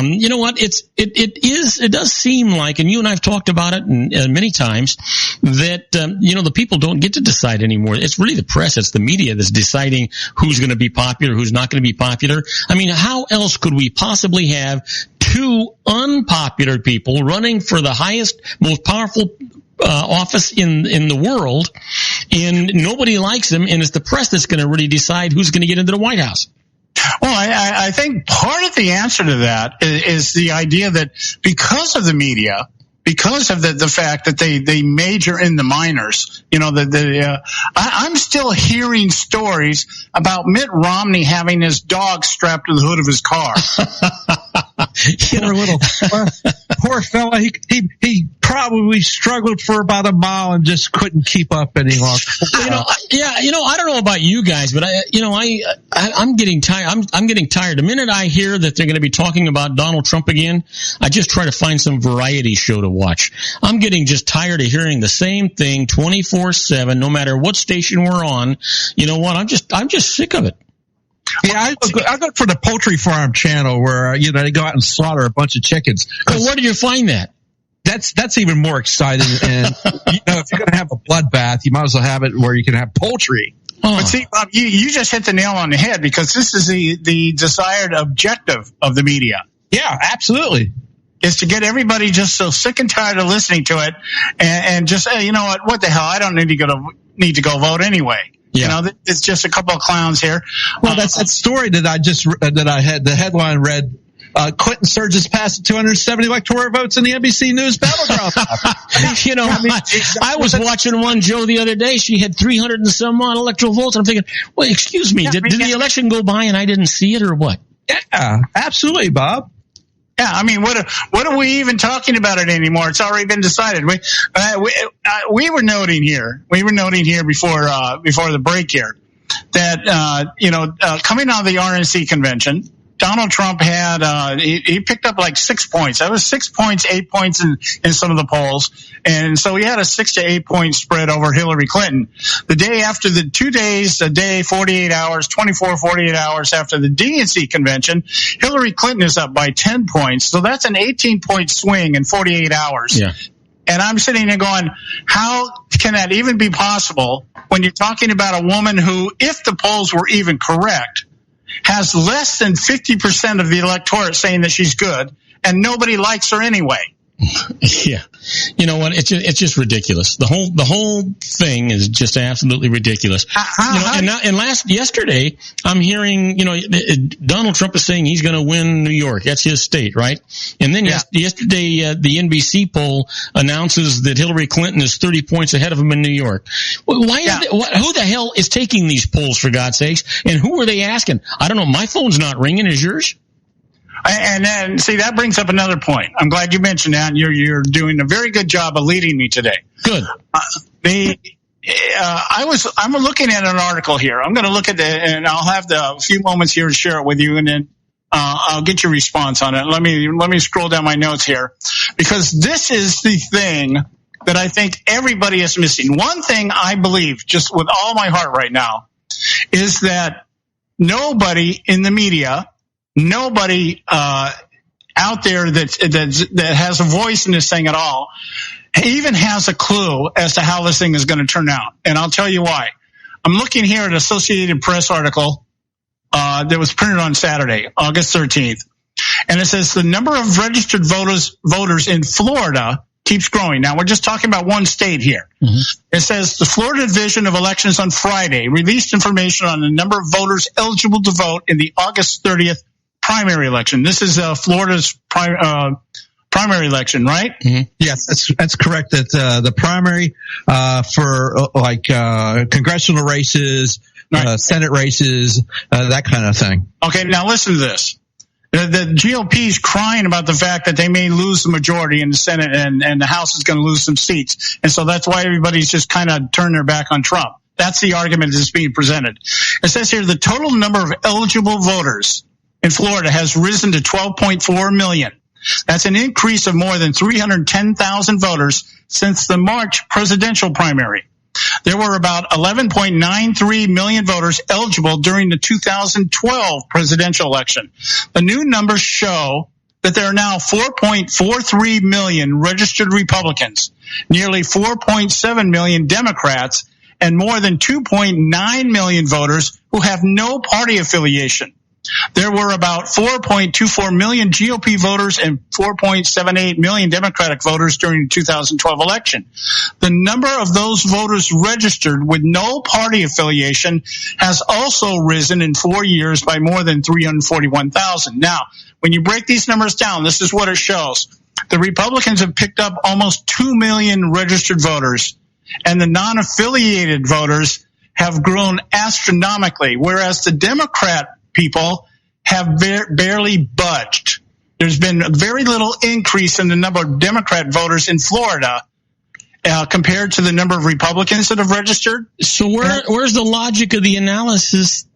you know what? It does seem like, and you and I've talked about it many times, that you know, the people don't get to decide anymore. It's really the press, it's the media that's deciding who's going to be popular, who's not going to be popular. I mean, how else could we possibly have two unpopular people running for the highest, most powerful office in the world, and nobody likes them, and it's the press that's going to really decide who's going to get into the White House? Well, I think part of the answer to that is the idea that because of the media, because of the fact that they major in the minors, you know, I'm still hearing stories about Mitt Romney having his dog strapped to the hood of his car. Poor fella. He probably struggled for about a mile and just couldn't keep up any longer. You know, I don't know about you guys, but I'm getting tired. I'm getting tired. The minute I hear that they're going to be talking about Donald Trump again, I just try to find some variety show to watch. I'm getting just tired of hearing the same thing 24/7, no matter what station we're on. You know what? I'm just sick of it. Yeah, I go for the poultry farm channel where, you know, they go out and slaughter a bunch of chickens. Well, where did you find that? That's even more exciting. And, you know, if you're going to have a bloodbath, you might as well have it where you can have poultry. But see, Bob, you just hit the nail on the head, because this is the desired objective of the media. Yeah, absolutely. Is to get everybody just so sick and tired of listening to it, and just say, you know what the hell, I don't need to go vote anyway. Yeah. You know, it's just a couple of clowns here. Well, that's that story that I had the headline read. Clinton surges past 270 electoral votes in the NBC News battleground. You know, I was watching one, Joe, the other day. She had 300 and some odd electoral votes. I'm thinking, well, excuse me, did the election go by and I didn't see it, or what? Yeah, absolutely, Bob. Yeah, I mean, what are we even talking about it anymore? It's already been decided. We were noting here before the break here that coming out of the RNC convention, Donald Trump had he picked up like 6 points. That was 6 points, 8 points in some of the polls, and so he had a 6 to 8 point spread over Hillary Clinton. The day after, the 2 days, a day, 48 hours after the DNC convention, Hillary Clinton is up by 10 points. So that's an 18-point swing in 48 hours. Yeah. And I'm sitting there going, how can that even be possible when you're talking about a woman who, if the polls were even correct, has less than 50% of the electorate saying that she's good, and nobody likes her anyway. Yeah. You know what? It's just ridiculous. The whole thing is just absolutely ridiculous. Yesterday, I'm hearing, Donald Trump is saying he's going to win New York. That's his state, right? And then yesterday, the NBC poll announces that Hillary Clinton is 30 points ahead of him in New York. Who the hell is taking these polls, for God's sakes? And who are they asking? I don't know. My phone's not ringing. Is yours? And then, see, that brings up another point. I'm glad you mentioned that, and you're doing a very good job of leading me today. Good. I'm looking at an article here. I'm going to look at and I'll have a few moments here to share it with you, and then I'll get your response on it. Let me scroll down my notes here, because this is the thing that I think everybody is missing. One thing I believe, just with all my heart right now, is that nobody in the media, nobody out there that has a voice in this thing at all even has a clue as to how this thing is going to turn out. And I'll tell you why. I'm looking here at an Associated Press article that was printed on Saturday, August 13th. And it says the number of registered voters in Florida keeps growing. Now, we're just talking about one state here. Mm-hmm. It says the Florida Division of Elections on Friday released information on the number of voters eligible to vote in the August 30th primary election. This is Florida's primary election, right? Mm-hmm. Yes, that's correct. That the primary for congressional races, right, Senate races, that kind of thing. Okay, now listen to this. The GOP is crying about the fact that they may lose the majority in the Senate, and the House is going to lose some seats, and so that's why everybody's just kind of turned their back on Trump. That's the argument that's being presented. It says here the total number of eligible voters in Florida has risen to 12.4 million. That's an increase of more than 310,000 voters since the March presidential primary. There were about 11.93 million voters eligible during the 2012 presidential election. The new numbers show that there are now 4.43 million registered Republicans, nearly 4.7 million Democrats, and more than 2.9 million voters who have no party affiliation. There were about 4.24 million GOP voters and 4.78 million Democratic voters during the 2012 election. The number of those voters registered with no party affiliation has also risen in 4 years by more than 341,000. Now, when you break these numbers down, this is what it shows. The Republicans have picked up almost 2 million registered voters, and the non-affiliated voters have grown astronomically, whereas the Democrat people have barely budged. There's been very little increase in the number of Democrat voters in Florida compared to the number of Republicans that have registered. So where's the logic of the analysis?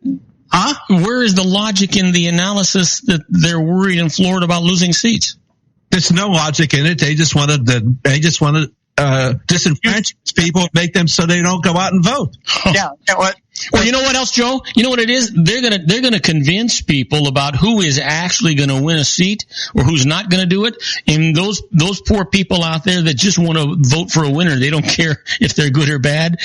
Huh? Where is the logic in the analysis that they're worried in Florida about losing seats? There's no logic in it. They just wanted disenfranchise people and make them so they don't go out and vote. Yeah. Well, you know what else, Joe? You know what it is? They're gonna convince people about who is actually gonna win a seat or who's not gonna do it. And those poor people out there that just want to vote for a winner, they don't care if they're good or bad.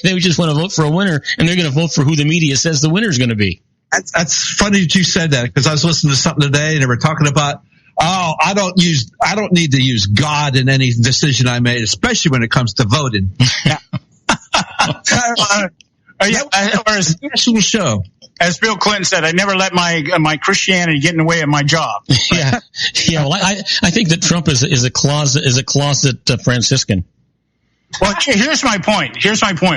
They just want to vote for a winner, and they're gonna vote for who the media says the winner is gonna be. That's funny that you said that, because I was listening to something today and they were talking about, I don't need to use God in any decision I made, especially when it comes to voting. National show. As Bill Clinton said, I never let my Christianity get in the way of my job. Yeah. Well, I think that Trump is a closet Franciscan. Well, here's my point.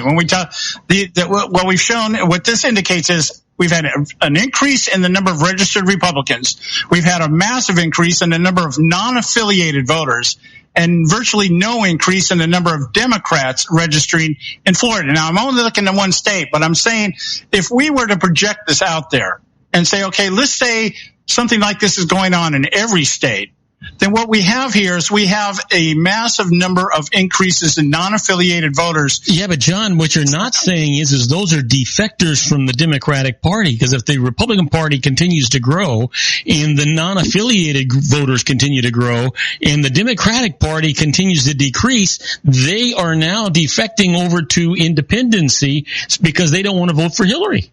When we talk, what we've shown, what this indicates is we've had an increase in the number of registered Republicans. We've had a massive increase in the number of non-affiliated voters, and virtually no increase in the number of Democrats registering in Florida. Now, I'm only looking at one state, but I'm saying if we were to project this out there and say, okay, let's say something like this is going on in every state, then what we have here is we have a massive number of increases in non-affiliated voters. Yeah, but John, what you're not saying is those are defectors from the Democratic Party, because if the Republican Party continues to grow and the non-affiliated voters continue to grow and the Democratic Party continues to decrease, they are now defecting over to independency because they don't want to vote for Hillary.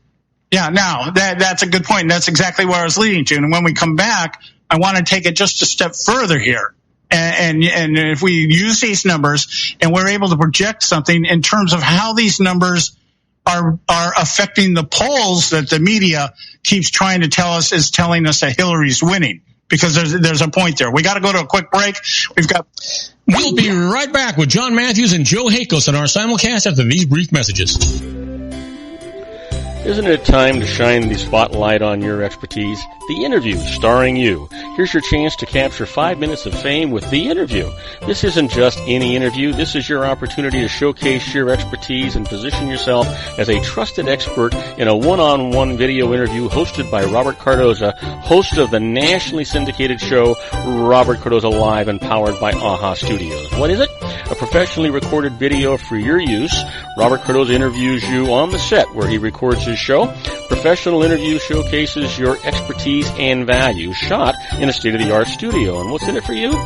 Yeah, now that's a good point. That's exactly where I was leading to. And when we come back, I want to take it just a step further here. And if we use these numbers and we're able to project something in terms of how these numbers are affecting the polls that the media keeps trying to tell us is telling us that Hillary's winning, because there's a point there. We got to go to a quick break. We'll be right back with Jon Matthews and Joe Hakos on our simulcast after these brief messages. Isn't it time to shine the spotlight on your expertise? The Interview, starring you. Here's your chance to capture 5 minutes of fame with The Interview. This isn't just any interview. This is your opportunity to showcase your expertise and position yourself as a trusted expert in a one-on-one video interview hosted by Robert Cardoza, host of the nationally syndicated show Robert Cardoza Live and powered by AHA Studios. What is it? A professionally recorded video for your use. Robert Cardoza interviews you on the set where he records his show. Professional interview showcases your expertise and value, shot in a state-of-the-art studio. And what's in it for you?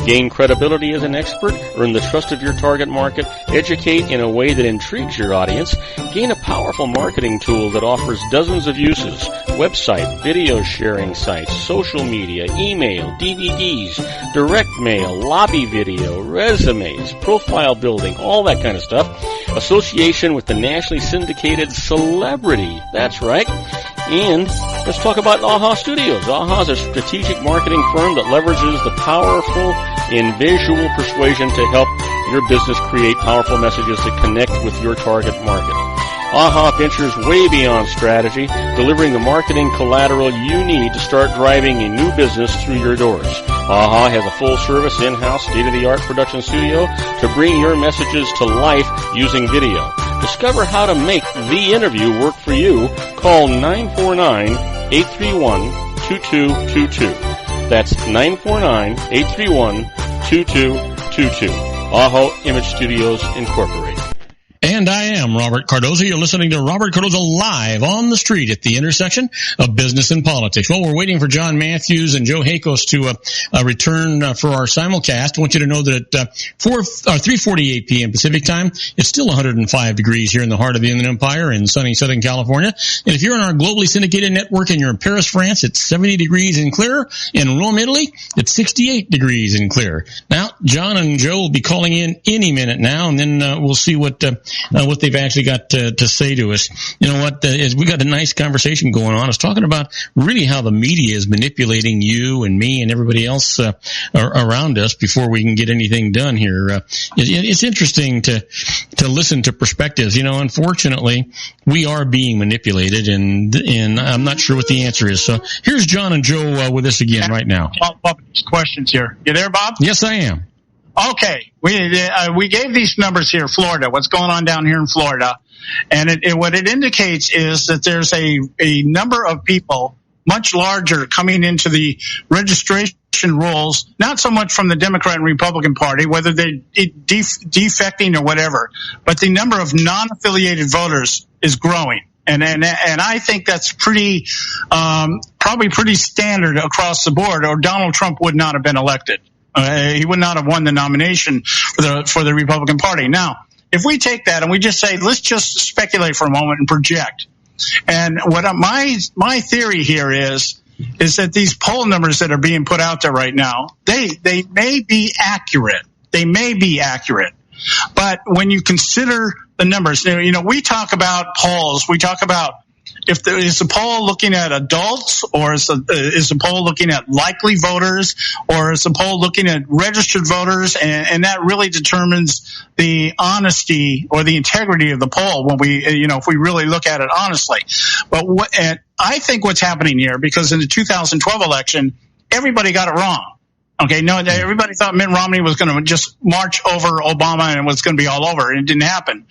Gain credibility as an expert, earn the trust of your target market, educate in a way that intrigues your audience, gain a powerful marketing tool that offers dozens of uses, website, video sharing sites, social media, email, DVDs, direct mail, lobby video, resumes, profile building, all that kind of stuff. Association with the nationally syndicated celebrity. That's right. And let's talk about AHA Studios. AHA is a strategic marketing firm that leverages the powerful and visual persuasion to help your business create powerful messages that connect with your target market. AHA ventures way beyond strategy, delivering the marketing collateral you need to start driving a new business through your doors. AHA has a full-service, in-house, state-of-the-art production studio to bring your messages to life using video. Discover how to make The Interview work for you. Call 949-831-2222. That's 949-831-2222. AHA Image Studios, Incorporated. And I am Robert Cardoza. You're listening to Robert Cardoza Live on the street at the intersection of business and politics. Well, we're waiting for Jon Matthews and Joe Hakos to return for our simulcast. I want you to know that at 3:48 p.m. Pacific time, it's still 105 degrees here in the heart of the Inland Empire in sunny Southern California. And if you're on our globally syndicated network and you're in Paris, France, it's 70 degrees and clear. In Rome, Italy, it's 68 degrees and clear. Now, John and Joe will be calling in any minute now, and then we'll see what they've actually got to say to us. You know what? We got a nice conversation going on. I was talking about really how the media is manipulating you and me and everybody else around us before we can get anything done here. It's interesting to listen to perspectives. You know, unfortunately, we are being manipulated, and I'm not sure what the answer is. So here's John and Joe with us again right now. Questions here. You there, Bob? Yes, I am. Okay, we gave these numbers here, Florida. What's going on down here in Florida, and what it indicates is that there's a number of people much larger coming into the registration rules, not so much from the Democrat and Republican Party, whether they're defecting or whatever, but the number of non-affiliated voters is growing. And I think that's pretty, probably pretty standard across the board, or Donald Trump would not have been elected. He would not have won the nomination for the Republican Party. Now, if we take that and we just say, let's just speculate for a moment and project. And what my theory here is that these poll numbers that are being put out there right now, they may be accurate. They may be accurate. But when you consider the numbers, we talk about polls. We talk about if there is a poll looking at adults, or is a poll looking at likely voters, or is a poll looking at registered voters, and that really determines the honesty or the integrity of the poll when we, if we really look at it honestly. But and I think what's happening here, because in the 2012 election, everybody got it wrong. Okay, no, everybody thought Mitt Romney was going to just march over Obama and it was going to be all over, and it didn't happen.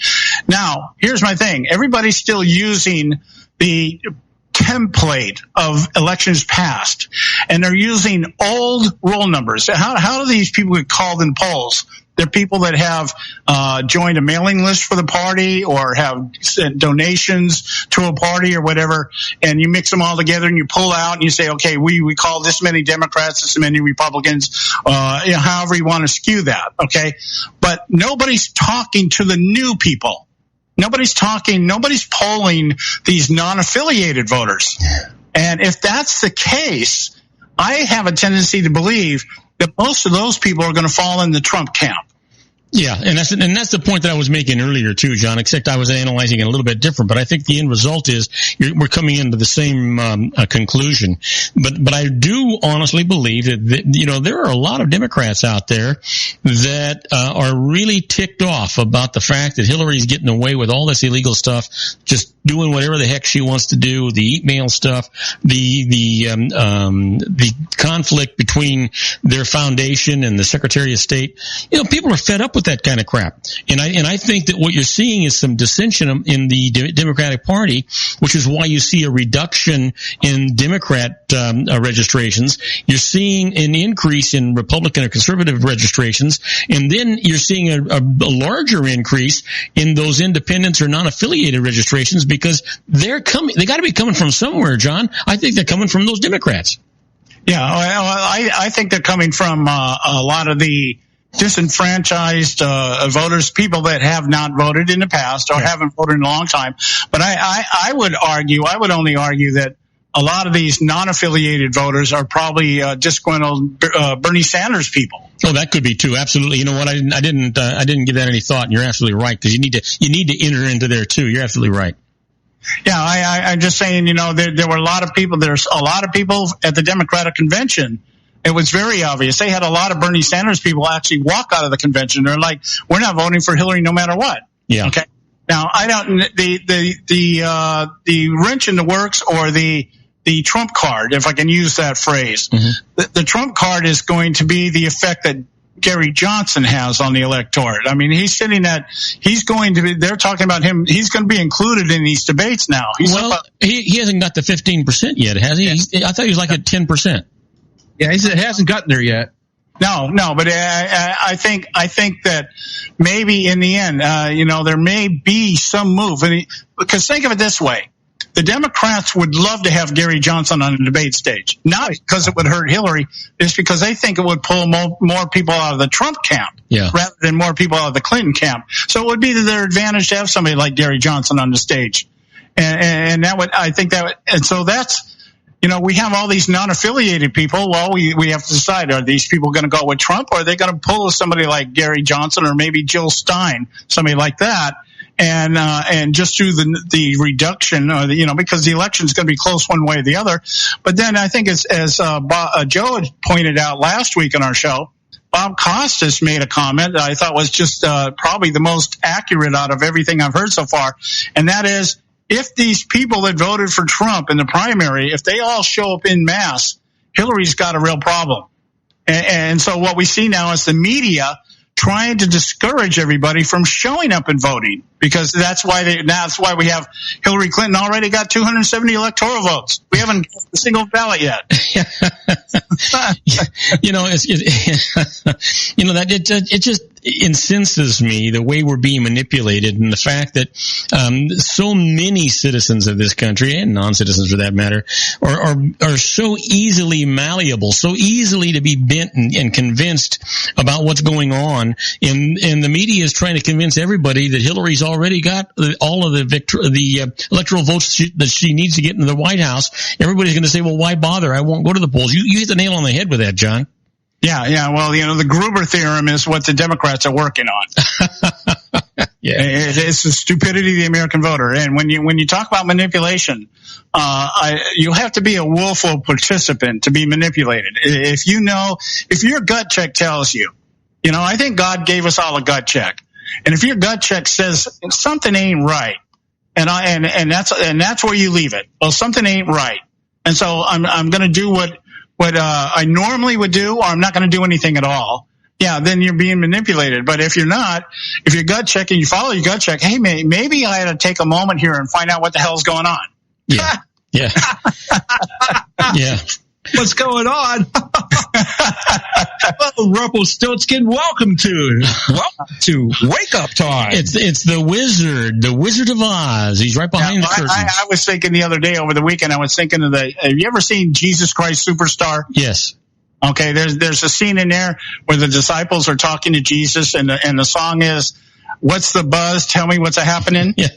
Now, here's my thing. Everybody's still using the template of elections past, and they're using old roll numbers. How do these people get called in polls? They're people that have joined a mailing list for the party, or have sent donations to a party or whatever, and you mix them all together and you pull out and you say, okay, we call this many Democrats, this many Republicans, however you want to skew that, okay? But nobody's talking to the new people. Nobody's polling these non-affiliated voters. And if that's the case, I have a tendency to believe that most of those people are going to fall in the Trump camp. Yeah, and that's the point that I was making earlier too, John, except I was analyzing it a little bit different. But I think the end result is we're coming into the same conclusion. But I do honestly believe that there are a lot of Democrats out there that are really ticked off about the fact that Hillary's getting away with all this illegal stuff, just doing whatever the heck she wants to do, the email stuff, the conflict between their foundation and the Secretary of State. People are fed up with that kind of crap. And I think that what you're seeing is some dissension in the Democratic Party, which is why you see a reduction in Democrat registrations. You're seeing an increase in Republican or conservative registrations, and then you're seeing a larger increase in those independents or non-affiliated registrations, because they got to be coming from somewhere, John. I think they're coming from those Democrats. Yeah, I think they're coming from a lot of the disenfranchised voters, people that have not voted in the past or haven't voted in a long time. But I would only argue that a lot of these non-affiliated voters are probably just going to Bernie Sanders people. Oh, that could be too. Absolutely. You know what? I didn't give that any thought, and you're absolutely right, because you need to enter into there too. You're absolutely right. Yeah, I'm just saying, there were a lot of people. There's a lot of people at the Democratic convention. It was very obvious. They had a lot of Bernie Sanders people actually walk out of the convention. They're like, we're not voting for Hillary no matter what. Yeah. Okay. Now, the wrench in the works, or the Trump card, if I can use that phrase, the Trump card is going to be the effect that Gary Johnson has on the electorate. I mean, they're talking about him. He's going to be included in these debates now. He hasn't got the 15% yet, has he? Yeah. I thought he was like at 10%. Yeah, it hasn't gotten there yet. No, but I think that maybe in the end, there may be some move. Because think of it this way. The Democrats would love to have Gary Johnson on the debate stage. Not because it would hurt Hillary, it's because they think it would pull more people out of the Trump camp rather than more people out of the Clinton camp. So it would be to their advantage to have somebody like Gary Johnson on the stage. And so that's, we have all these non-affiliated people. Well, we have to decide, are these people going to go with Trump, or are they going to pull somebody like Gary Johnson or maybe Jill Stein, somebody like that, and just do the reduction, because the election is going to be close one way or the other. But then I think as Joe had pointed out last week on our show, Bob Costas made a comment that I thought was just probably the most accurate out of everything I've heard so far, and that is, if these people that voted for Trump in the primary, if they all show up in mass, Hillary's got a real problem. And so what we see now is the media trying to discourage everybody from showing up and voting. because that's why we have Hillary Clinton already got 270 electoral votes. We haven't got a single ballot yet. It just incenses me the way we're being manipulated, and the fact that so many citizens of this country, and non-citizens for that matter, are so easily malleable, so easily to be bent and convinced about what's going on. And the media is trying to convince everybody that Hillary's already got all of the electoral votes that she needs to get into the White House. Everybody's going to say, well, why bother? I won't go to the polls. You hit the nail on the head with that, John. Yeah. Well, the Gruber theorem is what the Democrats are working on. Yeah. It's the stupidity of the American voter. And when you talk about manipulation, you have to be a willful participant to be manipulated. If your gut check tells you, I think God gave us all a gut check. And if your gut check says something ain't right, and that's where you leave it. Well, something ain't right. And so I'm going to do what I normally would do, or I'm not going to do anything at all. Yeah, then you're being manipulated. But if you're not, if your gut check and you follow your gut check, hey, maybe I ought to take a moment here and find out what the hell's going on. Yeah. Yeah. Yeah. What's going on? Well, Rumpelstiltskin, welcome to Wake Up Time. It's the Wizard of Oz. He's right behind the curtains. I was thinking the other day over the weekend, I was thinking of have you ever seen Jesus Christ Superstar? Yes. Okay, there's a scene in there where the disciples are talking to Jesus, and the song is, "What's the buzz? Tell me what's happening." Yeah.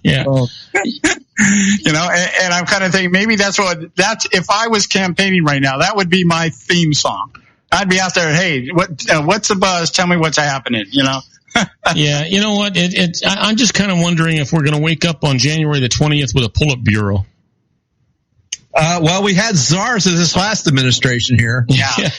Yeah. And I'm kind of thinking maybe that's if I was campaigning right now, that would be my theme song. I'd be out there, hey, what's the buzz? Tell me what's happening. Yeah, you know what? I'm just kind of wondering if we're going to wake up on January the 20th with a pull-up bureau. Well, we had czars in this last administration here. Yeah.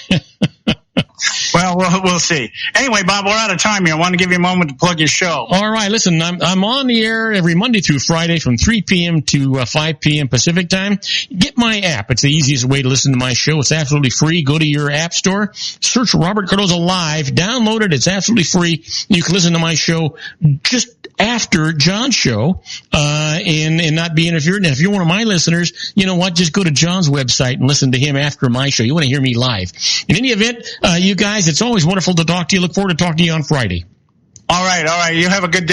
Well, we'll see. Anyway, Bob, we're out of time here. I want to give you a moment to plug your show. All right. Listen, I'm on the air every Monday through Friday from 3 p.m. to 5 p.m. Pacific time. Get my app. It's the easiest way to listen to my show. It's absolutely free. Go to your app store, search Robert Cardoza Live, download it. It's absolutely free. You can listen to my show just after John's show, and not be interfered. And if you're one of my listeners, you know what? Just go to John's website and listen to him after my show. You want to hear me live. In any event, you guys, it's always wonderful to talk to you. Look forward to talking to you on Friday. All right. You have a good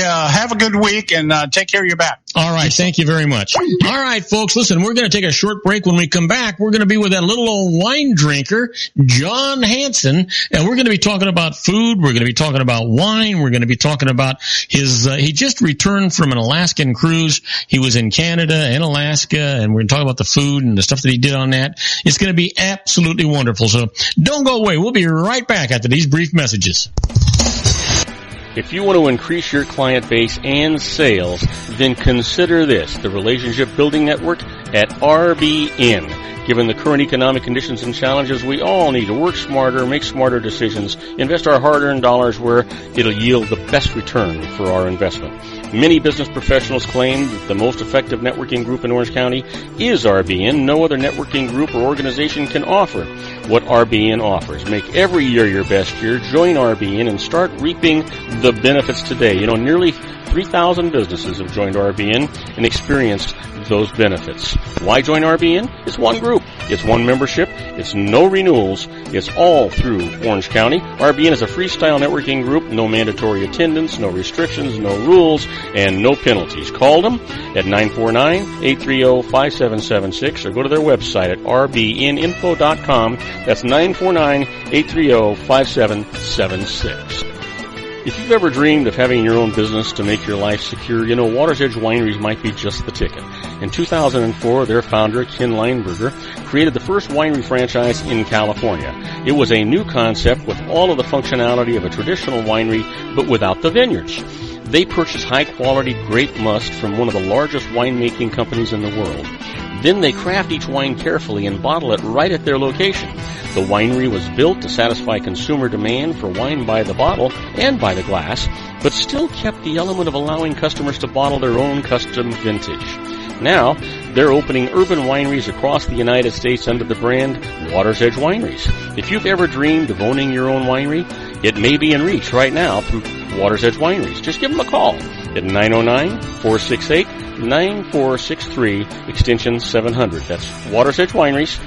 week, and take care of your back. All right. Thank you very much. All right, folks. Listen, we're going to take a short break. When we come back, we're going to be with that little old wine drinker, Jon Hansen, and we're going to be talking about food. We're going to be talking about wine. We're going to be talking about his, he just returned from an Alaskan cruise. He was in Canada and Alaska, and we're going to talk about the food and the stuff that he did on that. It's going to be absolutely wonderful. So don't go away. We'll be right back after these brief messages. If you want to increase your client base and sales, then consider this, the Relationship Building Network at RBN. Given the current economic conditions and challenges, we all need to work smarter, make smarter decisions, invest our hard-earned dollars where it'll yield the best return for our investment. Many business professionals claim that the most effective networking group in Orange County is RBN. No other networking group or organization can offer what RBN offers. Make every year your best year. Join RBN and start reaping the benefits today. Nearly 3,000 businesses have joined RBN and experienced those benefits. Why join RBN? It's one group. It's one membership. It's no renewals. It's all through Orange County. RBN is a freestyle networking group. No mandatory attendance, no restrictions, no rules, and no penalties. Call them at 949-830-5776 or go to their website at rbninfo.com. That's 949-830-5776. If you've ever dreamed of having your own business to make your life secure, Water's Edge Wineries might be just the ticket. In 2004, their founder, Ken Leinberger, created the first winery franchise in California. It was a new concept with all of the functionality of a traditional winery, but without the vineyards. They purchased high-quality grape must from one of the largest winemaking companies in the world. Then they craft each wine carefully and bottle it right at their location. The winery was built to satisfy consumer demand for wine by the bottle and by the glass, but still kept the element of allowing customers to bottle their own custom vintage. Now, they're opening urban wineries across the United States under the brand Water's Edge Wineries. If you've ever dreamed of owning your own winery, it may be in reach right now through Water's Edge Wineries. Just give them a call at 909-468-9463, extension 700. That's Water's Edge Wineries,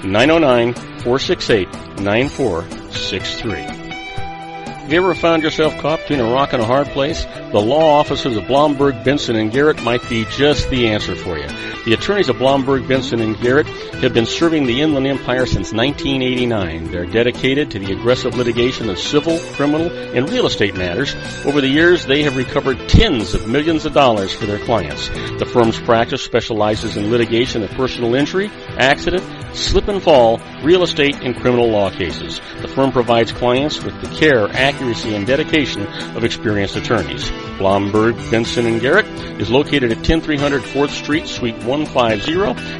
909-468-9463. Have you ever found yourself caught between a rock and a hard place? The law offices of Blomberg, Benson, and Garrett might be just the answer for you. The attorneys of Blomberg, Benson, and Garrett have been serving the Inland Empire since 1989. They're dedicated to the aggressive litigation of civil, criminal, and real estate matters. Over the years, they have recovered tens of millions of dollars for their clients. The firm's practice specializes in litigation of personal injury, accident, slip and fall, real estate, and criminal law cases. The firm provides clients with the care, accuracy, and dedication of experienced attorneys. Blomberg, Benson, and Garrett is located at 10300 4th Street, Suite 150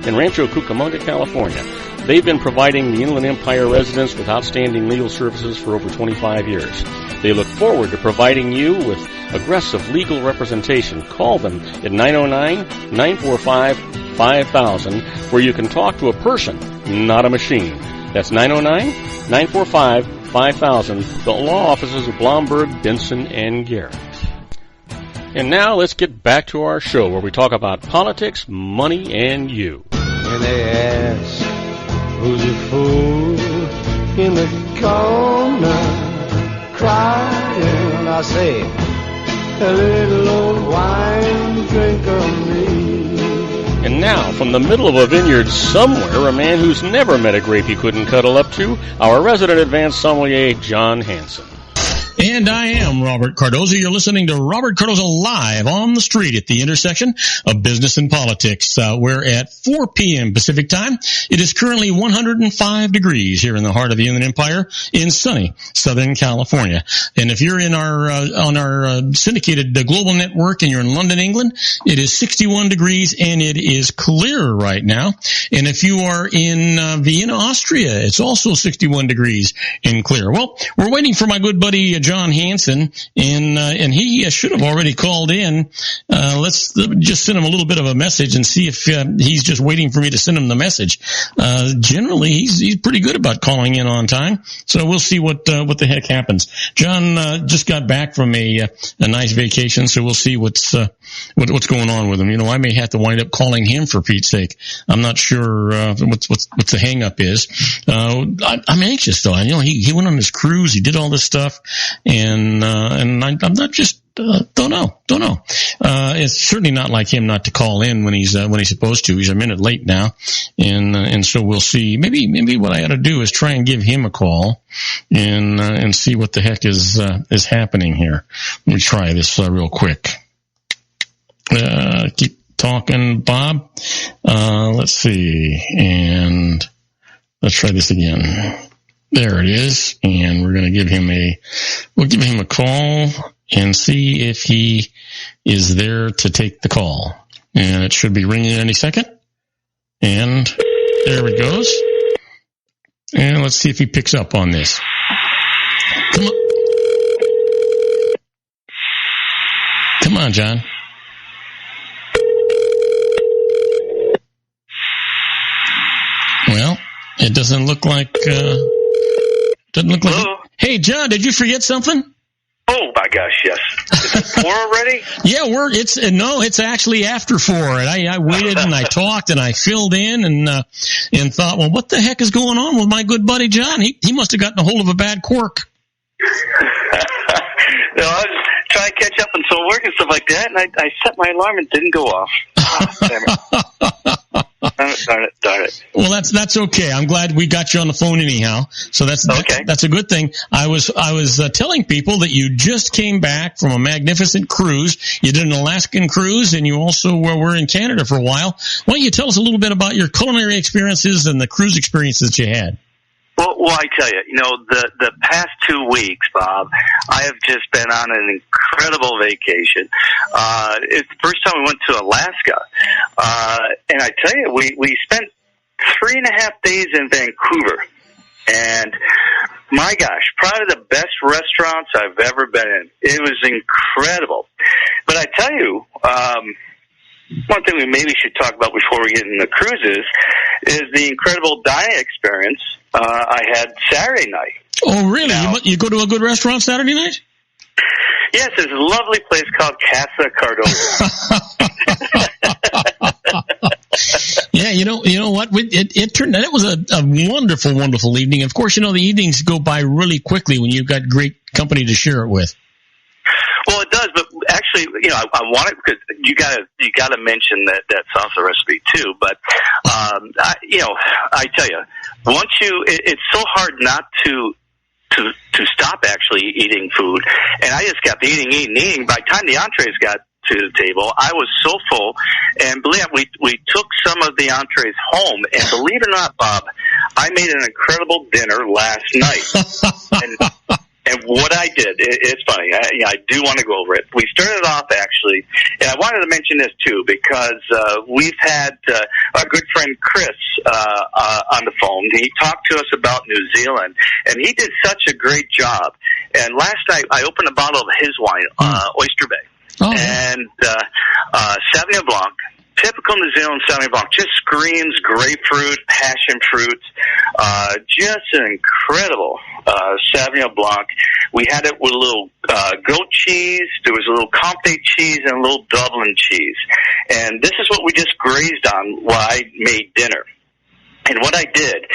in Rancho Cucamonga, California. They've been providing the Inland Empire residents with outstanding legal services for over 25 years. They look forward to providing you with aggressive legal representation. Call them at 909-945-5000, where you can talk to a person, not a machine. That's 909-945-5000, the law offices of Blomberg, Benson, and Garrett. And now let's get back to our show where we talk about politics, money, and you. When they ask who's a fool in the corner crying, I say, a little old wine drinker me. And now, from the middle of a vineyard somewhere, a man who's never met a grape he couldn't cuddle up to, our resident advanced sommelier, Jon Hansen. And I am Robert Cardoza. You're listening to Robert Cardoza live on the street at the intersection of business and politics. We're at 4 p.m. Pacific time. It is currently 105 degrees here in the heart of the Inland Empire in sunny Southern California. And if you're in our on our syndicated global network and you're in London, England, it is 61 degrees and it is clear right now. And if you are in Vienna, Austria, it's also 61 degrees and clear. Well, we're waiting for my good buddy Jon Hansen, and he should have already called in. Let's just send him a little bit of a message and see if he's just waiting for me to send him the message. Generally, he's pretty good about calling in on time, so we'll see what the heck happens. Jon just got back from a nice vacation, so we'll see what's going on with him. You know, I may have to wind up calling him for Pete's sake. I'm not sure what's the hang up is. I'm anxious though. You know, he went on his cruise, he did all this stuff. And I'm not just, don't know. It's certainly not like him not to call in when he's supposed to. He's a minute late now. And so we'll see. Maybe what I ought to do is try and give him a call and see what the heck is happening here. Let me try this real quick. Keep talking, Bob. Let's see. And let's try this again. There it is, and we're going to give him a call and see if he is there to take the call. And it should be ringing any second. And there it goes. And let's see if he picks up on this. Come on, Jon. Well, it doesn't look like... Hello? Hey, Jon, did you forget something? Oh my gosh, yes. Is it 4 already? Yeah, it's actually after 4. And I waited and I talked and I filled in and thought, well, what the heck is going on with my good buddy Jon? He must have gotten a hold of a bad quirk. No, I was trying to catch up on some work and stuff like that, and I set my alarm and it didn't go off. Oh, damn it. Darn it. Well, that's okay. I'm glad we got you on the phone anyhow. So that's okay. That's a good thing. I was telling people that you just came back from a magnificent cruise. You did an Alaskan cruise, and you also were in Canada for a while. Why don't you tell us a little bit about your culinary experiences and the cruise experiences that you had? Well, I tell you, the past 2 weeks, Bob, I have just been on an incredible vacation. It's the first time we went to Alaska. And I tell you, we spent 3.5 days in Vancouver. And my gosh, probably the best restaurants I've ever been in. It was incredible. But I tell you, one thing we maybe should talk about before we get into the cruises is the incredible dining experience I had Saturday night. Oh, really? Now, you go to a good restaurant Saturday night? Yes, there's a lovely place called Casa Cardoza. Yeah, you know what? It turned out it was a wonderful, wonderful evening. Of course, the evenings go by really quickly when you've got great company to share it with. Well, it does, but actually, I want it because you gotta mention that salsa recipe too. But I tell you, it's so hard not to stop actually eating food, and I just kept eating. By the time the entrees got to the table, I was so full, and believe it, we took some of the entrees home, and believe it or not, Bob, I made an incredible dinner last night. And what I did, it's funny, I do want to go over it. We started off, actually, and I wanted to mention this, too, because we've had our good friend Chris on the phone. He talked to us about New Zealand, and he did such a great job. And last night, I opened a bottle of his wine, Oyster Bay, and Sauvignon Blanc. Typical New Zealand Sauvignon Blanc, just screams grapefruit, passion fruit, just an incredible Sauvignon Blanc. We had it with a little goat cheese, there was a little Comté cheese, and a little Dublin cheese. And this is what we just grazed on while I made dinner. And what I did,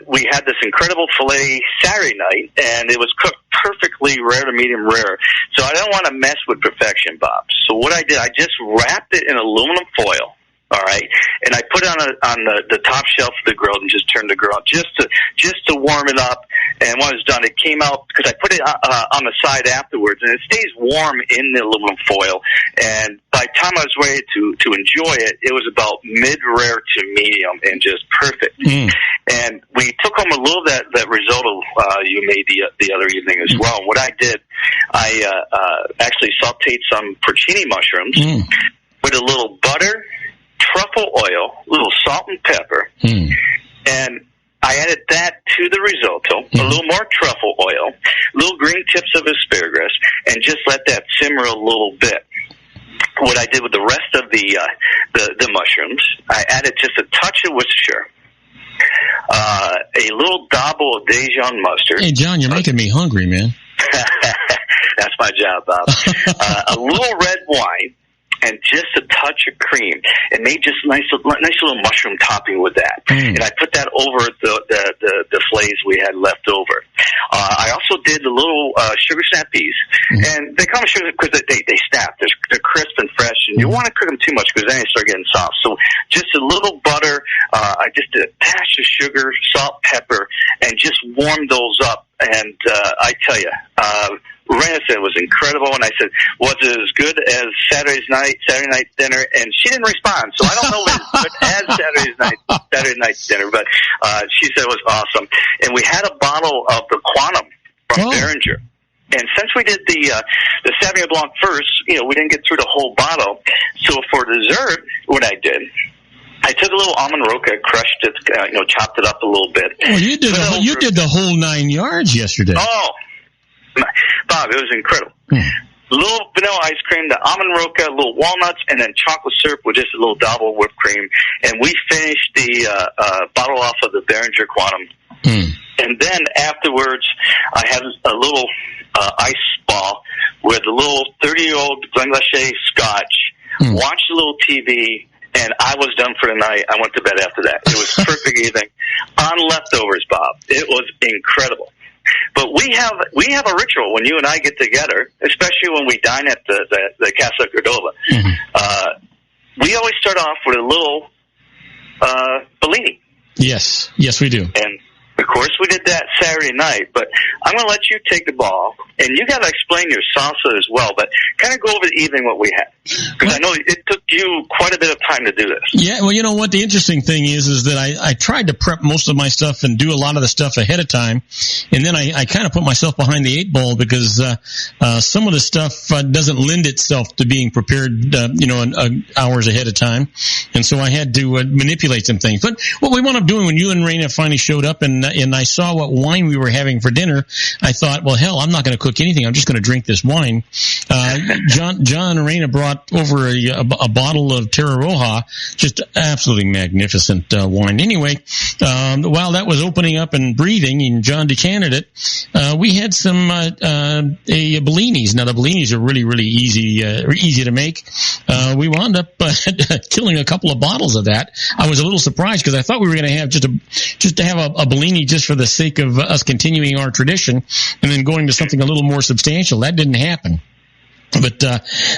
we had this incredible filet Saturday night, and it was cooked perfectly rare to medium rare. So I don't want to mess with perfection, Bob. So what I did, I just wrapped it in aluminum foil, all right, and I put it on the top shelf of the grill and just turned the grill on just to warm it up. And when it was done, it came out because I put it on the side afterwards, and it stays warm in the aluminum foil. And by the time I was ready to enjoy it, it was about mid-rare to medium and just perfect. And we took home a little of that risotto you made the other evening as well. What I did, I actually sautéed some porcini mushrooms with a little butter, truffle oil, a little salt and pepper, and I added that to the risotto, a little more truffle oil, little green tips of asparagus, and just let that simmer a little bit. What I did with the rest of the mushrooms, I added just a touch of Worcestershire, a little dabble of Dijon mustard. Hey, John, you're making me hungry, man. That's my job, Bob. A little red wine, and just a touch of cream, and made just nice little mushroom topping with that. And I put that over the fillets we had left over. I also did the little sugar snap peas, and they come sugar because they snap. They're crisp and fresh, and you want to cook them too much because then they start getting soft. So just a little butter. I just did a dash of sugar, salt, pepper, and just warmed those up. And I tell you, Rena said it was incredible, and I said, was it as good as Saturday night's dinner? And she didn't respond, so I don't know if it's good as Saturday night's dinner, but she said it was awesome. And we had a bottle of the Quantum from Behringer. And since we did the Sauvignon Blanc first, we didn't get through the whole bottle. So for dessert, what I did, I took a little almond roca, crushed it, chopped it up a little bit. Oh, you did the whole 9 yards yesterday. Oh, Bob, it was incredible. A little vanilla ice cream, the almond roca, a little walnuts, and then chocolate syrup with just a little dabble of whipped cream. And we finished the bottle off of the Behringer Quantum. And then afterwards, I had a little ice ball with a little 30-year-old Glenglashey Scotch, watched a little TV, and I was done for the night. I went to bed after that. It was perfect evening on leftovers, Bob. It was incredible. But we have a ritual when you and I get together, especially when we dine at the Casa Cordova. We always start off with a little Bellini. Yes, we do. And of course, we did that Saturday night, but I'm going to let you take the ball, and you got to explain your salsa as well, but kind of go over the evening what we had, because I know it took you quite a bit of time to do this. Yeah, well, you know what? The interesting thing is that I tried to prep most of my stuff and do a lot of the stuff ahead of time, and then I kind of put myself behind the 8 ball because some of the stuff doesn't lend itself to being prepared, hours ahead of time, and so I had to manipulate some things. But what we wound up doing when you and Raina finally showed up, and and I saw what wine we were having for dinner, I thought, well, hell, I'm not going to cook anything. I'm just going to drink this wine. John and Raina brought over a bottle of Terra Roja, just absolutely magnificent wine. Anyway, while that was opening up and breathing, and John decanted it, we had some Bellinis. Now the Bellinis are really, really easy to make. We wound up killing a couple of bottles of that. I was a little surprised because I thought we were going to have just to have a Bellini just for the sake of us continuing our tradition, and then going to something a little more substantial. That didn't happen. But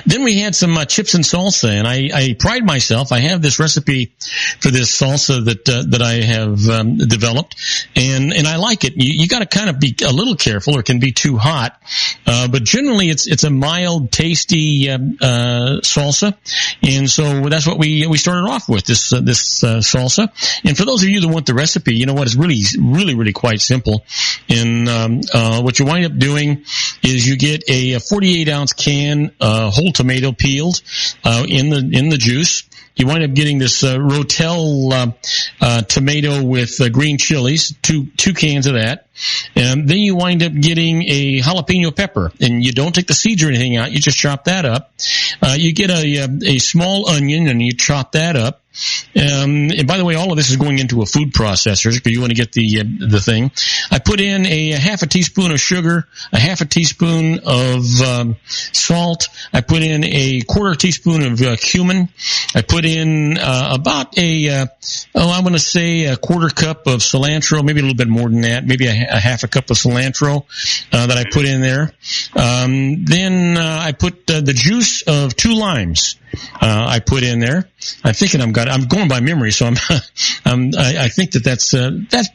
then we had some chips and salsa, and I pride myself. I have this recipe for this salsa that I have developed, and I like it. You got to kind of be a little careful, or it can be too hot. But generally, it's a mild, tasty salsa, and so that's what we started off with, this salsa. And for those of you that want the recipe, you know what? It's really quite simple. And what you wind up doing is you get a 48-ounce can. Whole tomato peeled in the juice. You wind up getting this Rotel tomato with green chilies, two cans of that. And then you wind up getting a jalapeno pepper, and you don't take the seeds or anything out. You just chop that up. You get a small onion, and you chop that up. And by the way, all of this is going into a food processor because you want to get the thing. I put in a half a teaspoon of sugar, a half a teaspoon of salt. I put in a quarter teaspoon of cumin. I put in about I'm going to say a quarter cup of cilantro, maybe a little bit more than that, maybe a half a cup of cilantro that I put in there. Then I put the juice of 2 limes. I put in there. I'm thinking I'm going by memory, so I think that's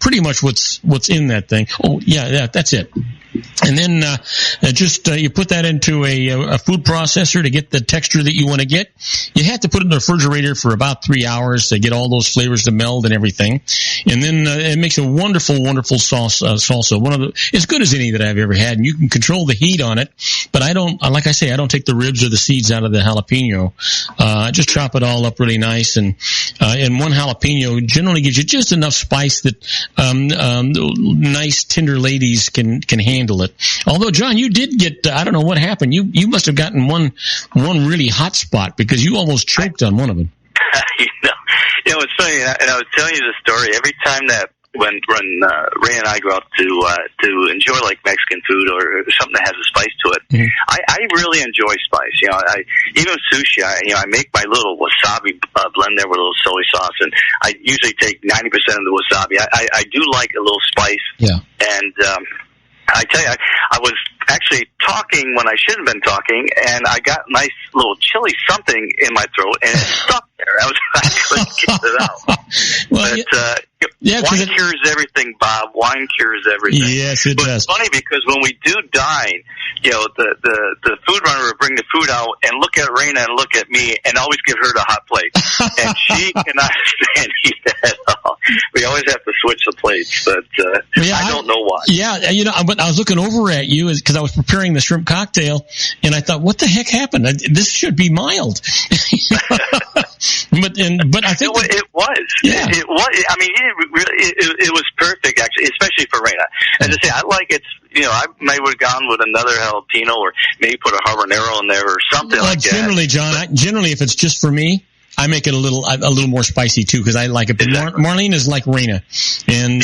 pretty much what's in that thing. Oh yeah, that's it. And then you put that into a food processor to get the texture that you want to get. You have to put it in the refrigerator for about 3 hours to get all those flavors to meld and everything. And then it makes a wonderful salsa. One of as good as any that I've ever had. And you can control the heat on it, but I don't take the ribs or the seeds out of the jalapeno. I just chop it all up really nice, and one jalapeno generally gives you just enough spice that nice tender ladies can handle it. Although, John, you did get, I don't know what happened. You must have gotten one really hot spot because you almost choked on one of them. It's funny, and I was telling you the story every time that when Ray and I go out to enjoy like Mexican food or something that has a spice to it. Mm-hmm. I really enjoy spice. Even sushi. I make my little wasabi blend there with a little soy sauce, and I usually take 90% of the wasabi. I do like a little spice. Yeah. And I tell you, I was actually talking when I shouldn't have been talking, and I got a nice little chili something in my throat, and it stuck there. I couldn't get it out. Well, wine cures everything, Bob. Wine cures everything. Yes, it does. It's funny because when we do dine, the food runner will bring the food out and look at Raina and look at me and always give her the hot plate. And she cannot stand eat at all. We always have to switch the plates, but I don't know why. Yeah, but I was looking over at you because I was preparing the shrimp cocktail, and I thought, what the heck happened? This should be mild. But I think it was. Yeah. It was. I mean, it was perfect, actually, especially for Raina. As I say, I like it. I may have gone with another jalapeno or maybe put a habanero in there or something like that. Generally, John, generally, if it's just for me, I make it a little more spicy too because I like it. But exactly. Marlene is like Raina, and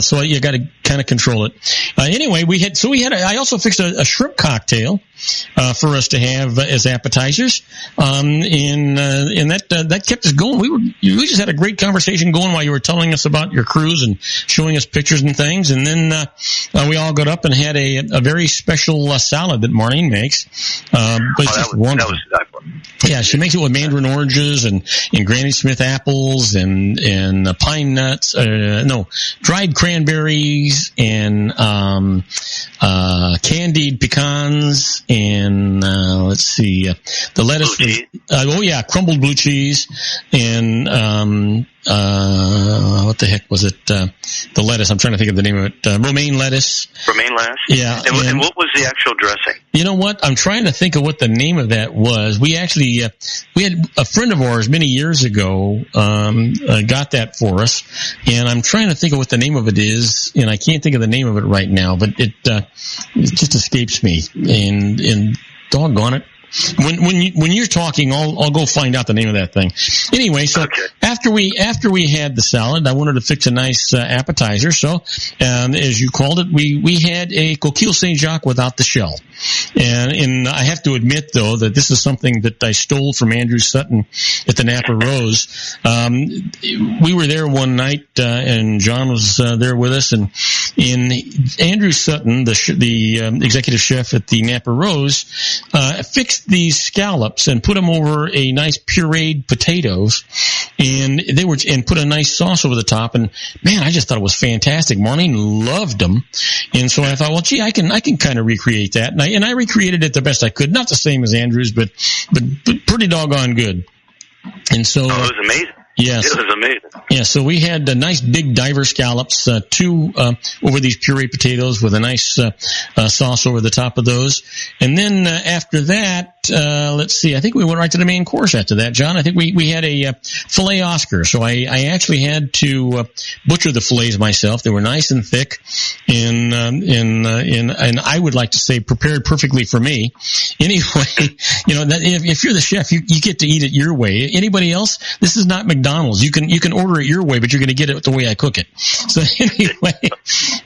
so you got to kind of control it. Anyway, I also fixed a shrimp cocktail for us to have as appetizers, and that kept us going. We just had a great conversation going while you were telling us about your cruise and showing us pictures and things, and then we all got up and had a very special salad that Marlene makes. But it's just wonderful. Yeah, she makes it with mandarin oranges and Granny Smith apples and pine nuts. Dried cranberries and candied pecans. and let's see, the lettuce. Crumbled blue cheese, and what the heck was it? The lettuce. I'm trying to think of the name of it. Romaine lettuce. Romaine lettuce. Yeah. And what was the actual dressing? You know what? I'm trying to think of what the name of that was. We actually we had a friend of ours many years ago got that for us, and I'm trying to think of what the name of it is, and I can't think of the name of it right now, but it just escapes me. And doggone it. When you're talking, I'll go find out the name of that thing. Anyway, so after we had the salad, I wanted to fix a nice appetizer. So, as you called it, we had a coquille Saint-Jacques without the shell. And I have to admit, though, that this is something that I stole from Andrew Sutton at the Napa Rose. We were there one night, and John was there with us, and Andrew Sutton, the executive chef at the Napa Rose, fixed these scallops and put them over a nice pureed potatoes, and put a nice sauce over the top. And man, I just thought it was fantastic. Marlene loved them, and so I thought, well, gee, I can kind of recreate that, and I recreated it the best I could. Not the same as Andrew's, but pretty doggone good. And so, it was amazing. Yes. It was amazing. Yeah, so we had nice big diver scallops, two over these pureed potatoes with a nice sauce over the top of those. And then after that, let's see, I think we went right to the main course after that, John. I think we had a filet Oscar. So I actually had to butcher the fillets myself. They were nice and thick, and I would like to say prepared perfectly for me. Anyway, if you're the chef, you get to eat it your way. Anybody else? This is not McDonald's. You can order it your way, but you're going to get it the way I cook it. So anyway.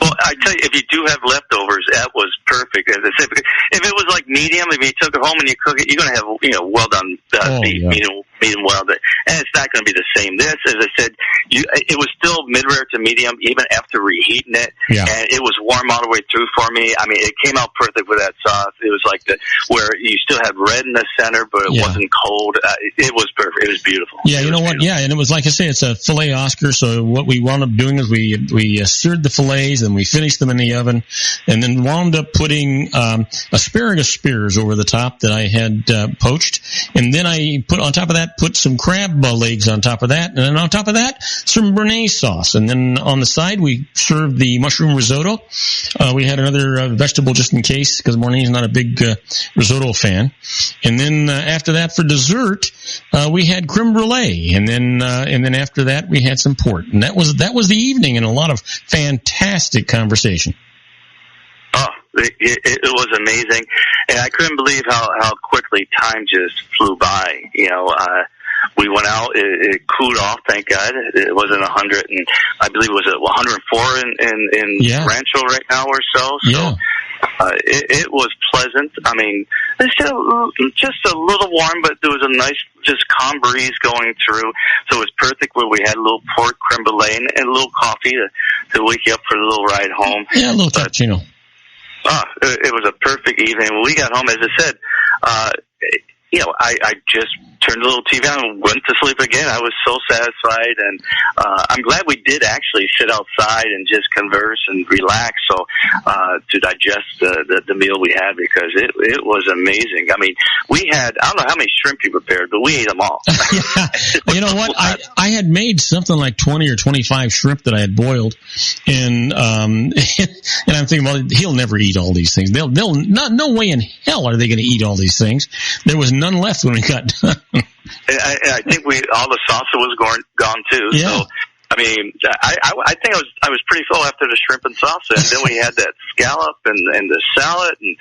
Well, I tell you, if you do have leftovers, that was perfect. As I said, if it was like medium, if you took it home and you cook it, you're going to have well done beef, medium well done, and it's not going to be the same. This, as I said, it was still mid-rare to medium even after reheating it, and it was warm all the way through for me. I mean, it came out perfect with that sauce. It was like where you still had red in the center, but it wasn't cold. It was perfect. It was beautiful. Yeah, you know what? Yeah, and it was like I say, it's a filet Oscar. So what we wound up doing is we seared the fillets and we finished them in the oven, and then wound up putting asparagus spears over the top that I had poached, and then I put on top of that some crab legs on top of that, and then on top of that some béarnaise sauce, and then on the side we served the mushroom risotto. We had another vegetable just in case because Marlene's not a big risotto fan, and then after that for dessert we had creme brulee, and then after that we had some port, and that was the evening, and a lot of fantastic conversation. It was amazing, and I couldn't believe how quickly time just flew by. We went out, it cooled off, thank God. It wasn't 100, and I believe it was 104 in Rancho right now or so. So it was pleasant. I mean, it's just a little warm, but there was a nice, just calm breeze going through. So it was perfect where we had a little pork creme brulee and a little coffee to wake you up for a little ride home. Yeah, a little cappuccino. It was a perfect evening. When we got home, as I said, I just turned the little TV on and went to sleep again. I was so satisfied, and I'm glad we did actually sit outside and just converse and relax to digest the meal we had, because it was amazing. I mean, we had, I don't know how many shrimp you prepared, but we ate them all. You know what? I had made something like 20 or 25 shrimp that I had boiled, and I'm thinking, well, he'll never eat all these things. They'll no way in hell are they going to eat all these things. There was none left when we got done. I think all the salsa was gone too. Yeah. So, I mean, I think I was pretty full after the shrimp and salsa, and then we had that scallop and the salad, and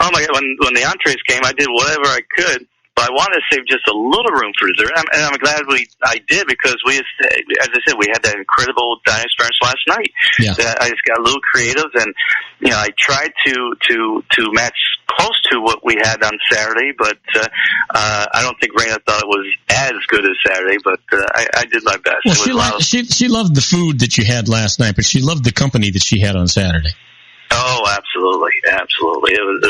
oh my God, when the entrees came, I did whatever I could. But I wanted to save just a little room for dessert, and I'm glad I did, because as I said, we had that incredible dining experience last night. Yeah. I just got a little creative, and I tried to match close to what we had on Saturday, but I don't think Raina thought it was as good as Saturday, but I did my best. Well, she loved the food that you had last night, but she loved the company that she had on Saturday. Oh, absolutely. It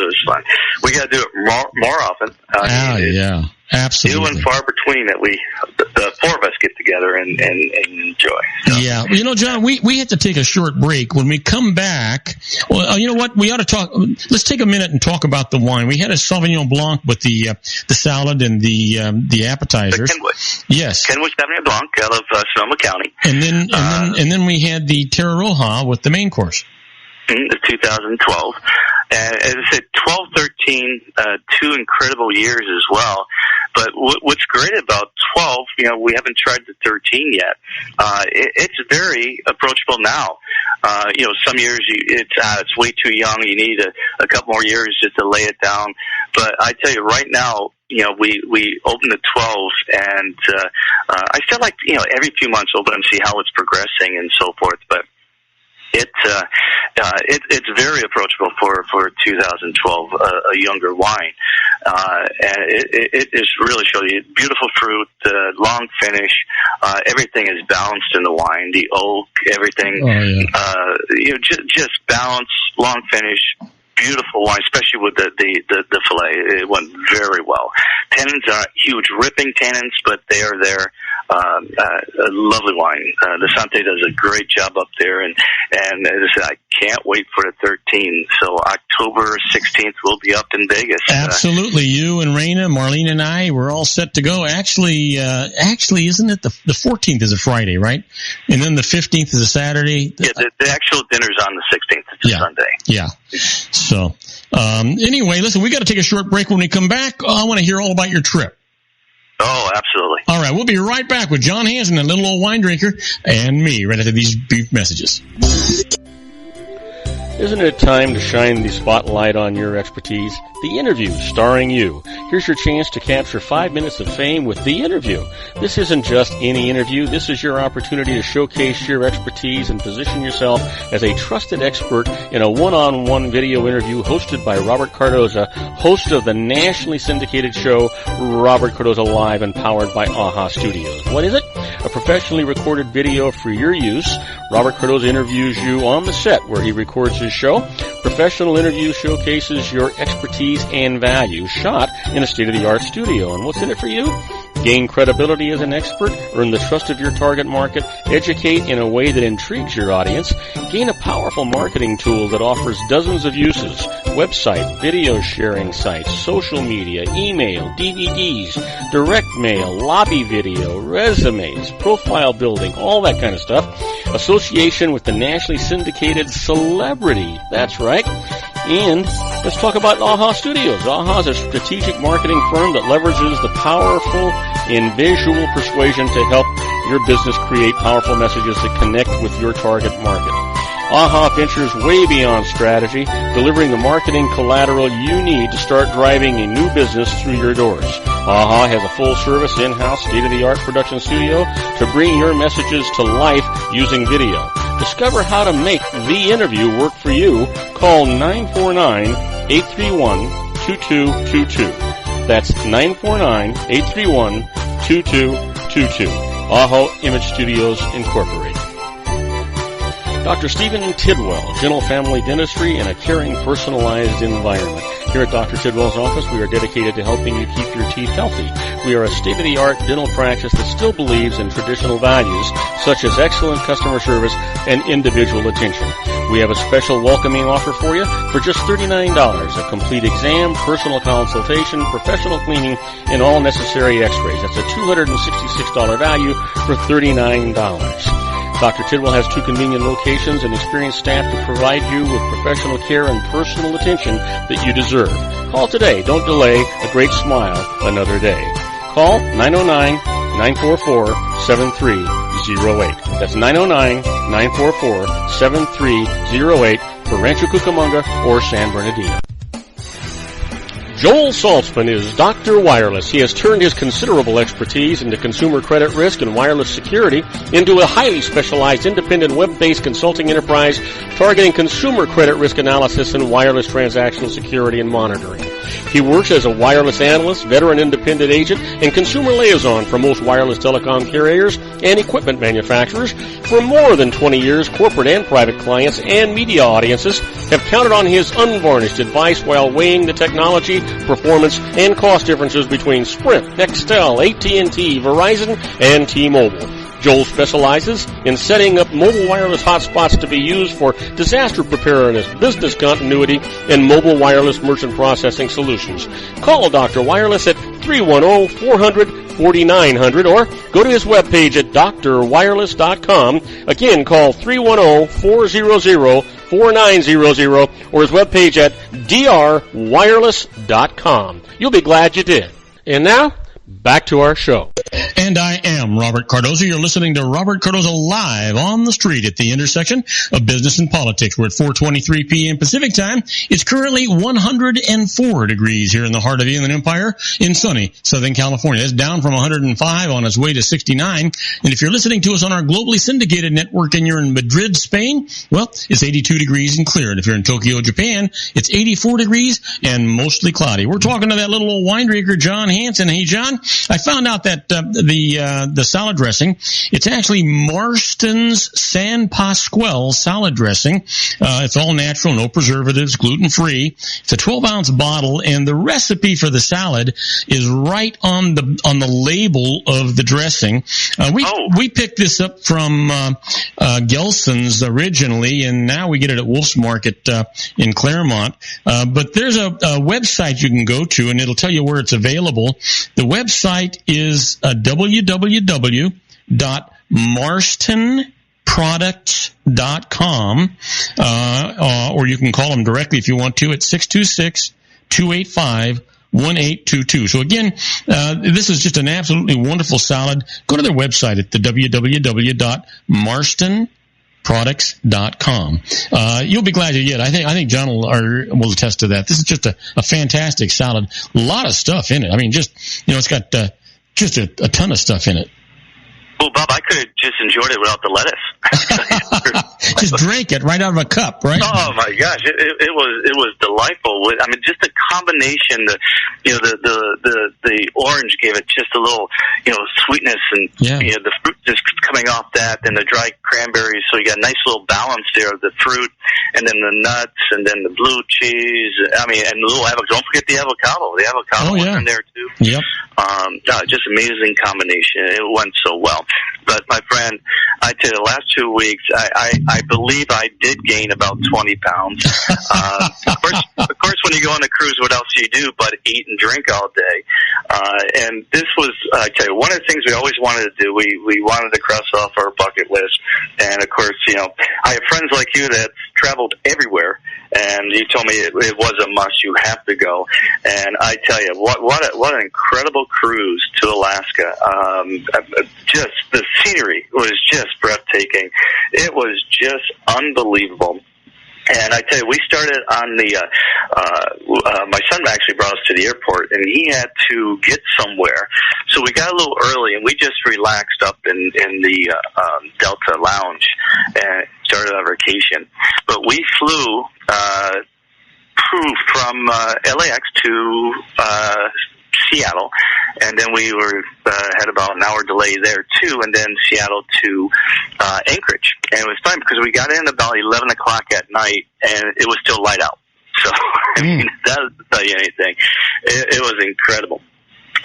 was fun. We got to do it more often. Absolutely. Few and far between that the four of us get together and enjoy. So. Yeah. You know, John, we have to take a short break. When we come back, well, you know what? We ought to talk. Let's take a minute and talk about the wine. We had a Sauvignon Blanc with the salad and the appetizers. The Kenwood. Yes. Kenwood Sauvignon Blanc out of Sonoma County. And then we had the Terra Roja with the main course. The 2012. And as I said, 12, 13, 2 incredible years as well. But what's great about 12, you know, we haven't tried the 13 yet. It's very approachable now. You know, some years it's way too young. You need a couple more years just to lay it down. But I tell you right now, you know, we open the 12, and I still like, you know, every few months open and see how it's progressing and so forth. But it's very approachable for 2012, a younger wine, and it just really shows you beautiful fruit, long finish, everything is balanced in the wine, the oak, everything, you know, just balance, long finish. Beautiful wine, especially with the fillet. It went very well. Tannins are huge, ripping tannins, but they are there. A lovely wine. The Sante does a great job up there, and as I said, I can't wait for the 13. So October 16th, we'll be up in Vegas. Absolutely. You and Raina, Marlene, and I, we're all set to go. Actually, isn't it the 14th is a Friday, right? And then the 15th is a Saturday. Yeah, the actual dinner's on the 16th. It's a Sunday. Yeah. So, anyway, listen, we got to take a short break. When we come back, I want to hear all about your trip. Oh, absolutely. All right, we'll be right back with John Hansen, a little old wine drinker, and me right after these brief messages. Isn't it time to shine the spotlight on your expertise? The Interview, starring you. Here's your chance to capture 5 minutes of fame with The Interview. This isn't just any interview. This is your opportunity to showcase your expertise and position yourself as a trusted expert in a one-on-one video interview hosted by Robert Cardoza, host of the nationally syndicated show Robert Cardoza Live and powered by AHA Studios. What is it? A professionally recorded video for your use. Robert Cardoza interviews you on the set where he records his show. Professional interview showcases your expertise and value, shot in a state-of-the-art studio. And what's in it for you? Gain credibility as an expert, earn the trust of your target market, educate in a way that intrigues your audience, gain a powerful marketing tool that offers dozens of uses, website, video sharing sites, social media, email, DVDs, direct mail, lobby video, resumes, profile building, all that kind of stuff. Association with the nationally syndicated celebrity. That's right. And let's talk about AHA Studios. AHA is a strategic marketing firm that leverages the powerful and visual persuasion to help your business create powerful messages that connect with your target market. AHA ventures way beyond strategy, delivering the marketing collateral you need to start driving a new business through your doors. AHA has a full-service, in-house, state-of-the-art production studio to bring your messages to life using video. Discover how to make The Interview work for you. Call 949-831-2222. That's 949-831-2222. AHA Image Studios, Incorporated. Dr. Stephen Tidwell, Gentle Family Dentistry in a caring, personalized environment. Here at Dr. Tidwell's office, we are dedicated to helping you keep your teeth healthy. We are a state-of-the-art dental practice that still believes in traditional values, such as excellent customer service and individual attention. We have a special welcoming offer for you for just $39, a complete exam, personal consultation, professional cleaning, and all necessary x-rays. That's a $266 value for $39. Dr. Tidwell has 2 convenient locations and experienced staff to provide you with professional care and personal attention that you deserve. Call today. Don't delay. A great smile another day. Call 909-944-7308. That's 909-944-7308 for Rancho Cucamonga or San Bernardino. Joel Saltzman is Dr. Wireless. He has turned his considerable expertise into consumer credit risk and wireless security into a highly specialized independent web-based consulting enterprise targeting consumer credit risk analysis and wireless transactional security and monitoring. He works as a wireless analyst, veteran independent agent, and consumer liaison for most wireless telecom carriers and equipment manufacturers. For more than 20 years, corporate and private clients and media audiences have counted on his unvarnished advice while weighing the technology, performance, and cost differences between Sprint, Nextel, AT&T, Verizon, and T-Mobile. Joel specializes in setting up mobile wireless hotspots to be used for disaster preparedness, business continuity, and mobile wireless merchant processing solutions. Call Dr. Wireless at 310-400-4900 or go to his webpage at drwireless.com. Again, call 310-400-4900 or his webpage at drwireless.com. You'll be glad you did. And now, back to our show. And I am Robert Cardoza. You're listening to Robert Cardoza live on the street at the intersection of business and politics. We're at 4:23 p.m. Pacific time. It's currently 104 degrees here in the heart of the Inland Empire in sunny Southern California. It's down from 105 on its way to 69. And if you're listening to us on our globally syndicated network and you're in Madrid, Spain, well, it's 82 degrees and clear. And if you're in Tokyo, Japan, it's 84 degrees and mostly cloudy. We're talking to that little old winemaker, Jon Hansen. Hey, John, I found out that the salad dressing, it's actually Marston's San Pasquale salad dressing. It's all natural, no preservatives, gluten-free. It's a 12-ounce bottle, and the recipe for the salad is right on the label of the dressing. We picked this up from Gelson's originally, and now we get it at Wolf's Market in Claremont. But there's a website you can go to, and it'll tell you where it's available. The website is www.marstonproducts.com, or you can call them directly if you want to at 626-285-1822. So again, this is just an absolutely wonderful salad. Go to their website at the www.marstonproducts.com. You'll be glad you did. I think John will attest to that. This is just a fantastic salad. A lot of stuff in it. I mean, it's got just a ton of stuff in it. Well, Bob, I could have just enjoyed it without the lettuce. Just drink it right out of a cup, right? Oh my gosh, it was delightful. I mean, just the combination, the orange gave it just a little, sweetness, and the fruit just coming off that, and the dried cranberries. So you got a nice little balance there of the fruit, and then the nuts, and then the blue cheese. I mean, and the little avocado. Don't forget the avocado. The avocado was in there too. Yep. Just amazing combination. It went so well. But my friend, I tell you, the last 2 weeks, I believe I did gain about 20 pounds. Of course, when you go on a cruise, what else do you do but eat and drink all day? And this was, I tell you, one of the things we always wanted to do. We wanted to cross off our bucket list. And of course, I have friends like you that traveled everywhere. And you told me it was a must. You have to go. And I tell you, what an incredible cruise to Alaska. Just the scenery was just breathtaking. It was just unbelievable. And I tell you, we started on my son actually brought us to the airport, and he had to get somewhere. So we got a little early, and we just relaxed up in the Delta Lounge and started our vacation. But we flew from LAX to Seattle, and then we had about an hour delay there too, and then Seattle to Anchorage. And it was fun because we got in about 11 o'clock at night, and it was still light out. So, I mean, that doesn't tell you anything. It was incredible.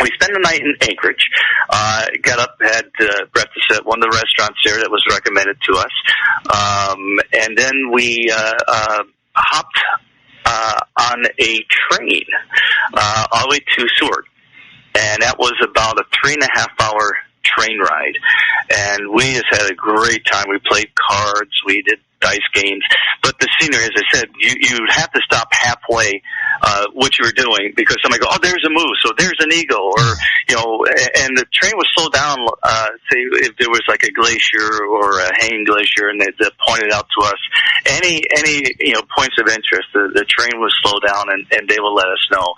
We spent the night in Anchorage, got up, had breakfast at one of the restaurants there that was recommended to us, and then we hopped on a train all the way to Seward. And that was about a 3.5-hour train ride. And we just had a great time. We played cards. We did dice games. But the scenery, as I said, you'd have to stop halfway what you were doing because somebody go, oh, there's a moose, or there's an eagle, or, and the train would slow down, say if there was like a glacier or a hanging glacier, and they pointed out to us any points of interest, the train would slow down and they would let us know.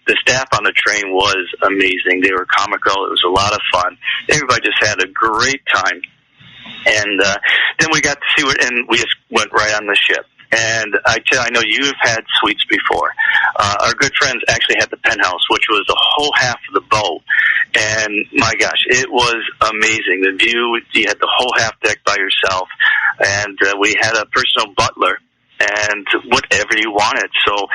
The staff on the train was amazing. They were comical. It was a lot of fun. Everybody just had a great time. And then we got to see and we just went right on the ship. And I know you've had suites before. Our good friends actually had the penthouse, which was the whole half of the boat. And my gosh, it was amazing. The view, you had the whole half deck by yourself. And we had a personal butler and whatever you wanted. So,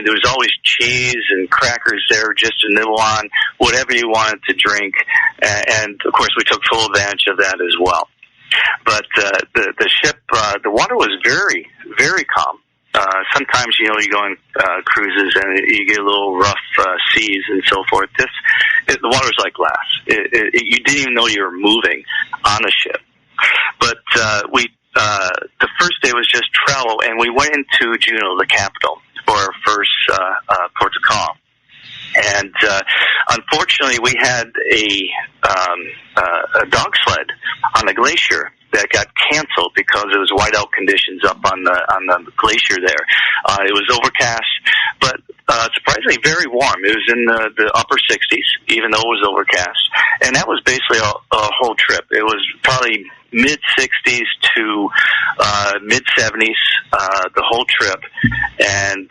there was always cheese and crackers there just to nibble on, whatever you wanted to drink. And of course, we took full advantage of that as well. But the ship, the water was very, very calm. Sometimes, you go on cruises and you get a little rough seas and so forth. The water's like glass. You didn't even know you were moving on the ship. But the first day was just travel, and we went into Juneau, the capital, for our first port of call. And unfortunately, we had a dog sled on the glacier that got canceled because it was whiteout conditions up on the glacier there. It was overcast, but surprisingly very warm. It was in the upper 60s, even though it was overcast. And that was basically a whole trip. It was probably mid-60s to mid-70s, the whole trip. And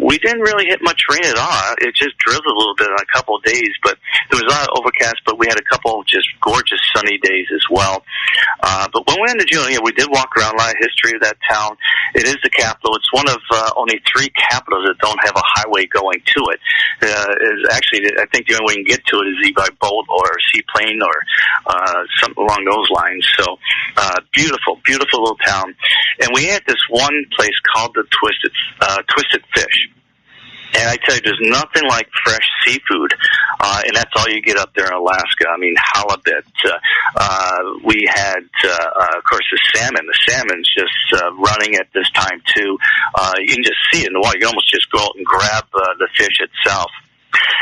we didn't really hit much rain at all. It just drizzled a little bit on a couple of days, but there was a lot of overcast, but we had a couple of just gorgeous sunny days as well. But when we went into June, we did walk around, a lot of history of that town. It is the capital. It's one of only 3 capitals that don't have a highway going to it. I think the only way you can get to it is either by boat or seaplane or something along those lines. So beautiful, beautiful little town. And we had this one place called the Twisted Fish. And I tell you, there's nothing like fresh seafood, and that's all you get up there in Alaska. Halibut. We had, of course, the salmon. The salmon's just running at this time, too. You can just see it in the water. You can almost just go out and grab the fish itself.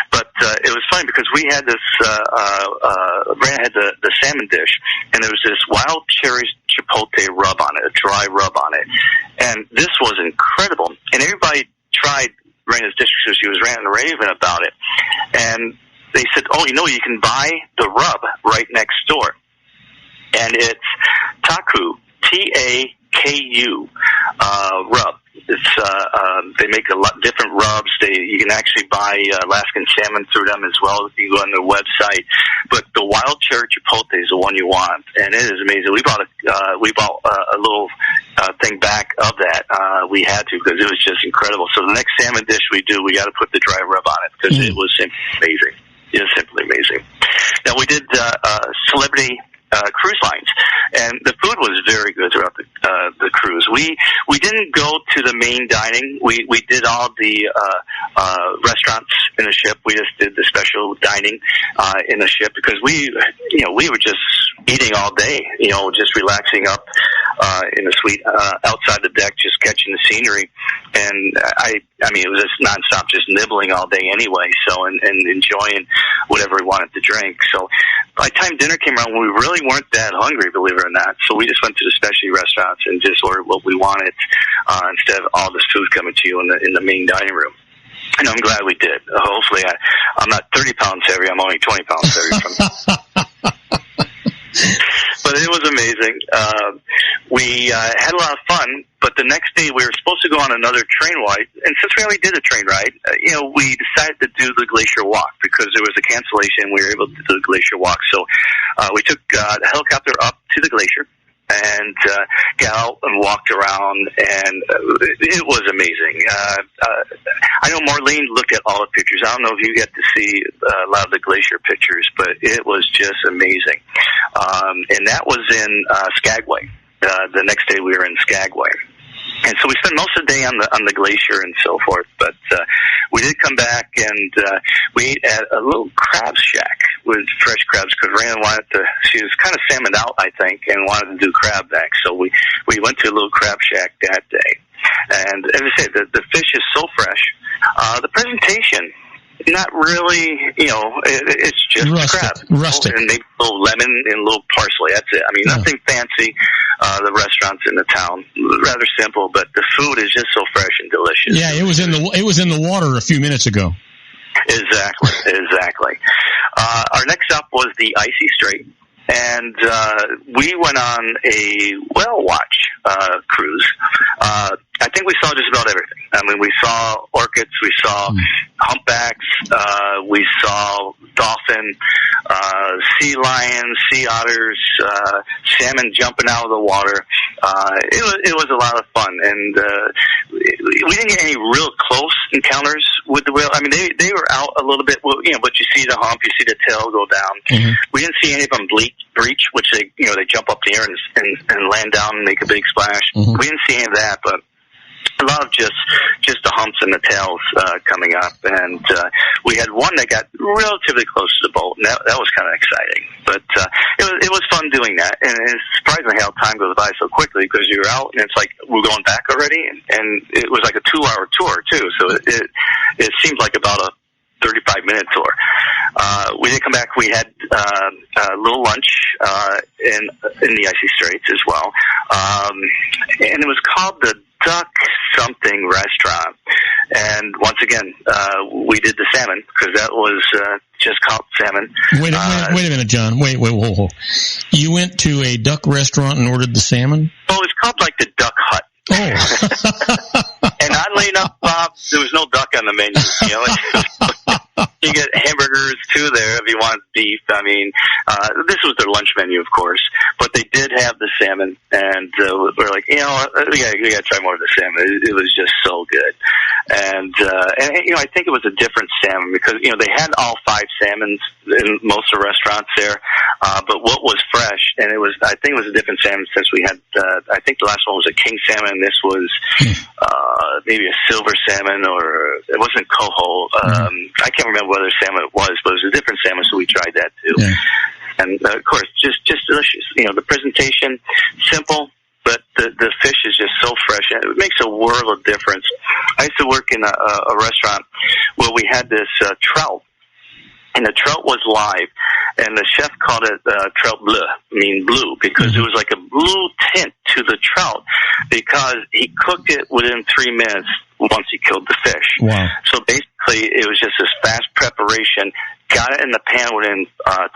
But it was funny because we had this, Brandon had the salmon dish, and there was this wild cherry chipotle rub on it, a dry rub on it. And this was incredible. And everybody tried Raina's dish because she was ranting and raving about it. And they said, you can buy the rub right next door. And it's Taku, T-A-K-U, rub. It's they make a lot different rubs. You can actually buy Alaskan salmon through them as well if you go on their website. But the wild cherry chipotle is the one you want, and it is amazing. We bought a little thing back of that. We had to because it was just incredible. So the next salmon dish we do, we got to put the dry rub on it because it was simply amazing. It was simply amazing. Now we did celebrity cruise lines, and the food was very good throughout the cruise. We didn't go to the main dining. We did all the restaurants in the ship. We just did the special dining in the ship because we were just eating all day, just relaxing up in the suite outside the deck, just catching the scenery. And it was just nonstop, just nibbling all day anyway. So and enjoying whatever we wanted to drink. So by the time dinner came around, we really weren't that hungry, believe it or not. So we just went to the specialty restaurants and just ordered what we wanted instead of all this food coming to you in the main dining room. And I'm glad we did. Hopefully, I'm not 30 pounds heavy. I'm only 20 pounds heavy from But it was amazing. We had a lot of fun, but the next day we were supposed to go on another train ride, and since we already did a train ride, we decided to do the glacier walk because there was a cancellation. We were able to do the glacier walk, so we took the helicopter up to the glacier and got out and walked around, and it was amazing. I know Marlene looked at all the pictures. I don't know if you get to see a lot of the glacier pictures, but it was just amazing. And that was in Skagway. The next day we were in Skagway. And so we spent most of the day on the glacier and so forth, but we did come back and we ate at a little crab shack with fresh crabs because Raina she was kind of salmoned out, I think, and wanted to do crab back. So we went to a little crab shack that day. And as I said, the fish is so fresh. The presentation, not really, it's just crab. Rustic. And maybe a little lemon and a little parsley. That's it. Nothing fancy. The restaurants in the town, rather simple, but the food is just so fresh and delicious. Yeah, it was in the water a few minutes ago. Exactly. Our next stop was the Icy Strait, and we went on a whale watch cruise. I think we saw just about everything. I mean, we saw orchids, we saw humpbacks, we saw dolphin, sea lions, sea otters, salmon jumping out of the water. It was a lot of fun, and we didn't get any real close encounters with the whale. I mean, they were out a little bit, but you see the hump, you see the tail go down. Mm-hmm. We didn't see any of them breach, which they jump up in the air and land down and make a big splash. Mm-hmm. We didn't see any of that, but a lot of just the humps and the tails coming up, and we had one that got relatively close to the boat, and that was kind of exciting. But it was fun doing that, and it's surprising how time goes by so quickly because you're out and it's like we're going back already, and it was like a 2-hour tour too, so it seemed like about a 35-minute tour. We did come back. We had a little lunch in the Icy Straits as well, and it was called the Duck something restaurant. And once again, we did the salmon because that was just called salmon. Wait a minute, John. Wait, whoa. You went to a duck restaurant and ordered the salmon? Oh, it's called like the Duck Hut. Oh. And oddly enough, Bob, there was no duck on the menu. You get hamburgers too there if you want beef. I mean, this was their lunch menu, of course, but they did have the salmon, and we're like, we gotta try more of the salmon. It was just so good, and I think it was a different salmon because they had all 5 salmons in most of the restaurants there, but what was fresh, and I think it was a different salmon since we had. I think the last one was a king salmon. This was maybe a silver salmon, or it wasn't coho. I can't remember what other salmon it was, but it was a different salmon, so we tried that too. Yeah. And of course, just delicious. The presentation, simple, but the fish is just so fresh, and it makes a world of difference. I used to work in a restaurant where we had this trout, and the trout was live, and the chef called it trout bleu, blue, because it was like a blue tint to the trout, because he cooked it within 3 minutes once he killed the fish. Wow. So basically, it was just this fast preparation, got it in the pan within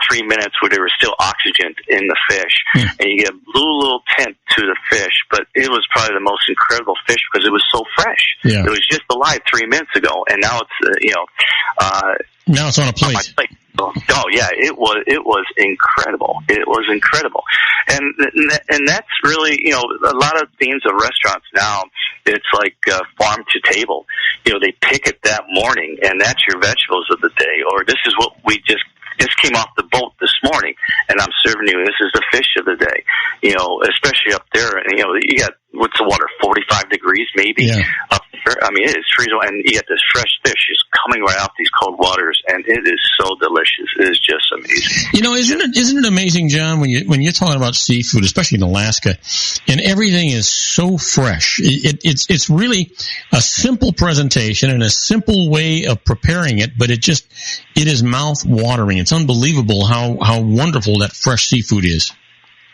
3 minutes where there was still oxygen in the fish, and you get a blue little tint to the fish, but it was probably the most incredible fish because it was so fresh. Yeah. It was just alive 3 minutes ago, and now it's, now it's on a plate. On my plate. Oh yeah, it was incredible. It was incredible, and that's really a lot of themes of restaurants now. It's like farm to table. They pick it that morning, and that's your vegetables of the day. Or this is what we just came off the boat this morning, and I'm serving you. This is the fish of the day. Especially up there, and you got what's the water, 45 degrees maybe up there. I mean, it is freezing, and you get this fresh fish just coming right off these cold waters, and it is so delicious. It is just amazing. Isn't it amazing, John, when you're talking about seafood, especially in Alaska, and everything is so fresh. It's really a simple presentation and a simple way of preparing it, but it is mouth watering. It's unbelievable how wonderful that fresh seafood is.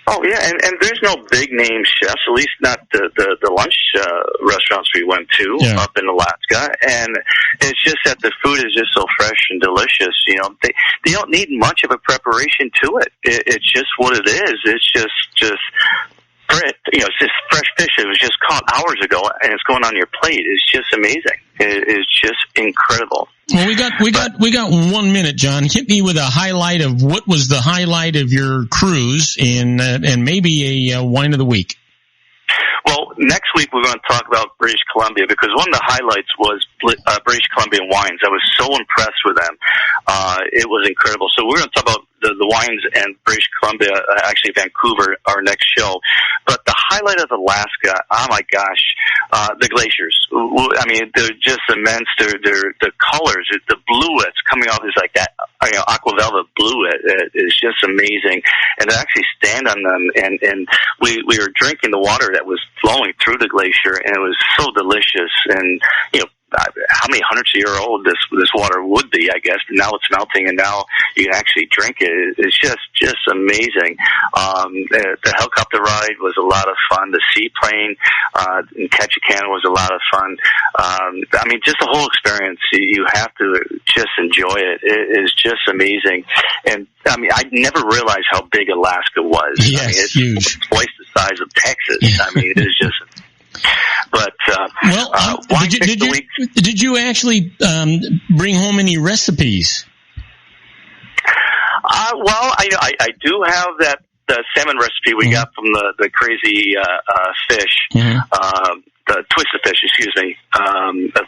Oh yeah, and there's no big name chefs, at least not the lunch restaurants we went to up in Alaska, and it's just that the food is just so fresh and delicious. They don't need much of a preparation to it. It's just what it is. It's just it's just fresh fish. It was just caught hours ago, and it's going on your plate. It's just amazing. It's just incredible. Well, we got 1 minute, John. Hit me with a highlight of what was the highlight of your cruise, and maybe a wine of the week. Well, next week we're going to talk about British Columbia because one of the highlights was British Columbian wines. I was so impressed with them. It was incredible. So we're going to talk about the wines and British Columbia, actually Vancouver, our next show. But the highlight of Alaska, oh my gosh, the glaciers. I mean, they're just immense. They're the colors, the blue that's coming off is like that, aqua velvet blue. It is just amazing. And to actually stand on them, and we were drinking the water that was flowing through the glacier, and it was so delicious. And how many hundreds of years old this water would be, I guess. But now it's melting, and now you can actually drink it. It's just amazing. The helicopter ride was a lot of fun. The seaplane in Ketchikan was a lot of fun. I mean, just the whole experience. You have to just enjoy it. It is just amazing. And I mean, I never realized how big Alaska was. Yes, I mean, it's huge. Twice the size of Texas. I mean, it is just. But did you actually bring home any recipes? Well, I do have the salmon recipe we got from the crazy fish. Mm-hmm. The twisted fish,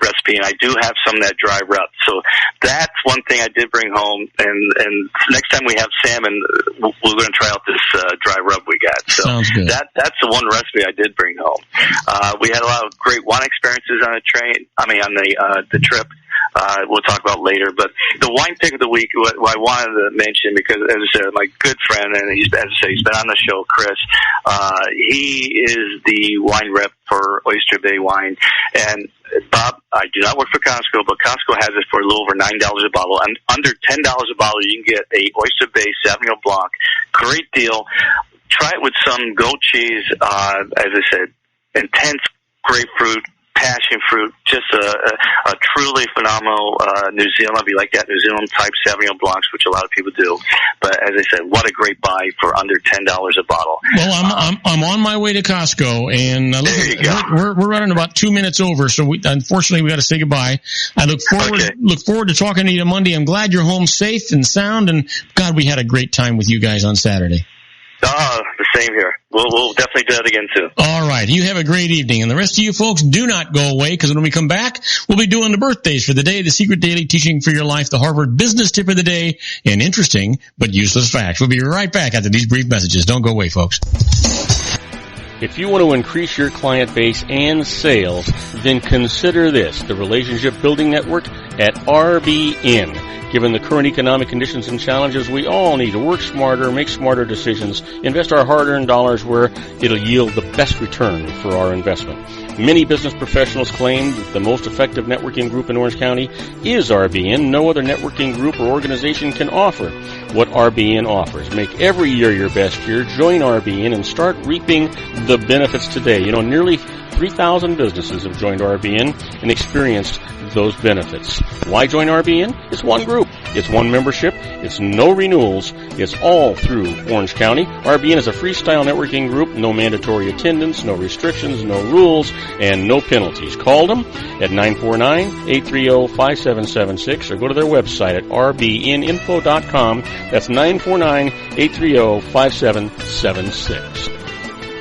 recipe, and I do have some of that dry rub. So that's one thing I did bring home. And next time we have salmon, we're going to try out this dry rub we got. So sounds good. That's the one recipe I did bring home. We had a lot of great wine experiences on the trip. We'll talk about later, but the wine pick of the week, what I wanted to mention, because as I said, my good friend, and he's been on the show, Chris, he is the wine rep for Oyster Bay Wine. And Bob, I do not work for Costco, but Costco has it for a little over $9 a bottle. And under $10 a bottle, you can get a Oyster Bay Sauvignon Blanc. Great deal. Try it with some goat cheese, as I said, intense grapefruit, passion fruit, just a truly phenomenal New Zealand, if you like that New Zealand type Sauvignon Blancs, which a lot of people do. But as I said, what a great buy for under $10 a bottle. Well, I'm on my way to Costco, and there you go. We're running about 2 minutes over, so unfortunately we got to say goodbye. I look forward to talking to you Monday. I'm glad you're home safe and sound, and God, we had a great time with you guys on Saturday. The same here. We'll definitely do that again, too. All right. You have a great evening. And the rest of you folks, do not go away, because when we come back, we'll be doing the birthdays for the day, the secret daily teaching for your life, the Harvard business tip of the day, and interesting but useless facts. We'll be right back after these brief messages. Don't go away, folks. If you want to increase your client base and sales, then consider this, the Relationship Building Network at RBN. Given the current economic conditions and challenges, we all need to work smarter, make smarter decisions, invest our hard-earned dollars where it'll yield the best return for our investment. Many business professionals claim that the most effective networking group in Orange County is RBN. No other networking group or organization can offer what RBN offers. Make every year your best year. Join RBN and start reaping the benefits today. Nearly 3,000 businesses have joined RBN and experienced those benefits. Why join RBN? It's one group. It's one membership. It's no renewals. It's all through Orange County. RBN is a freestyle networking group. No mandatory attendance, no restrictions, no rules, and no penalties. Call them at 949-830-5776 or go to their website at rbninfo.com. That's 949-830-5776.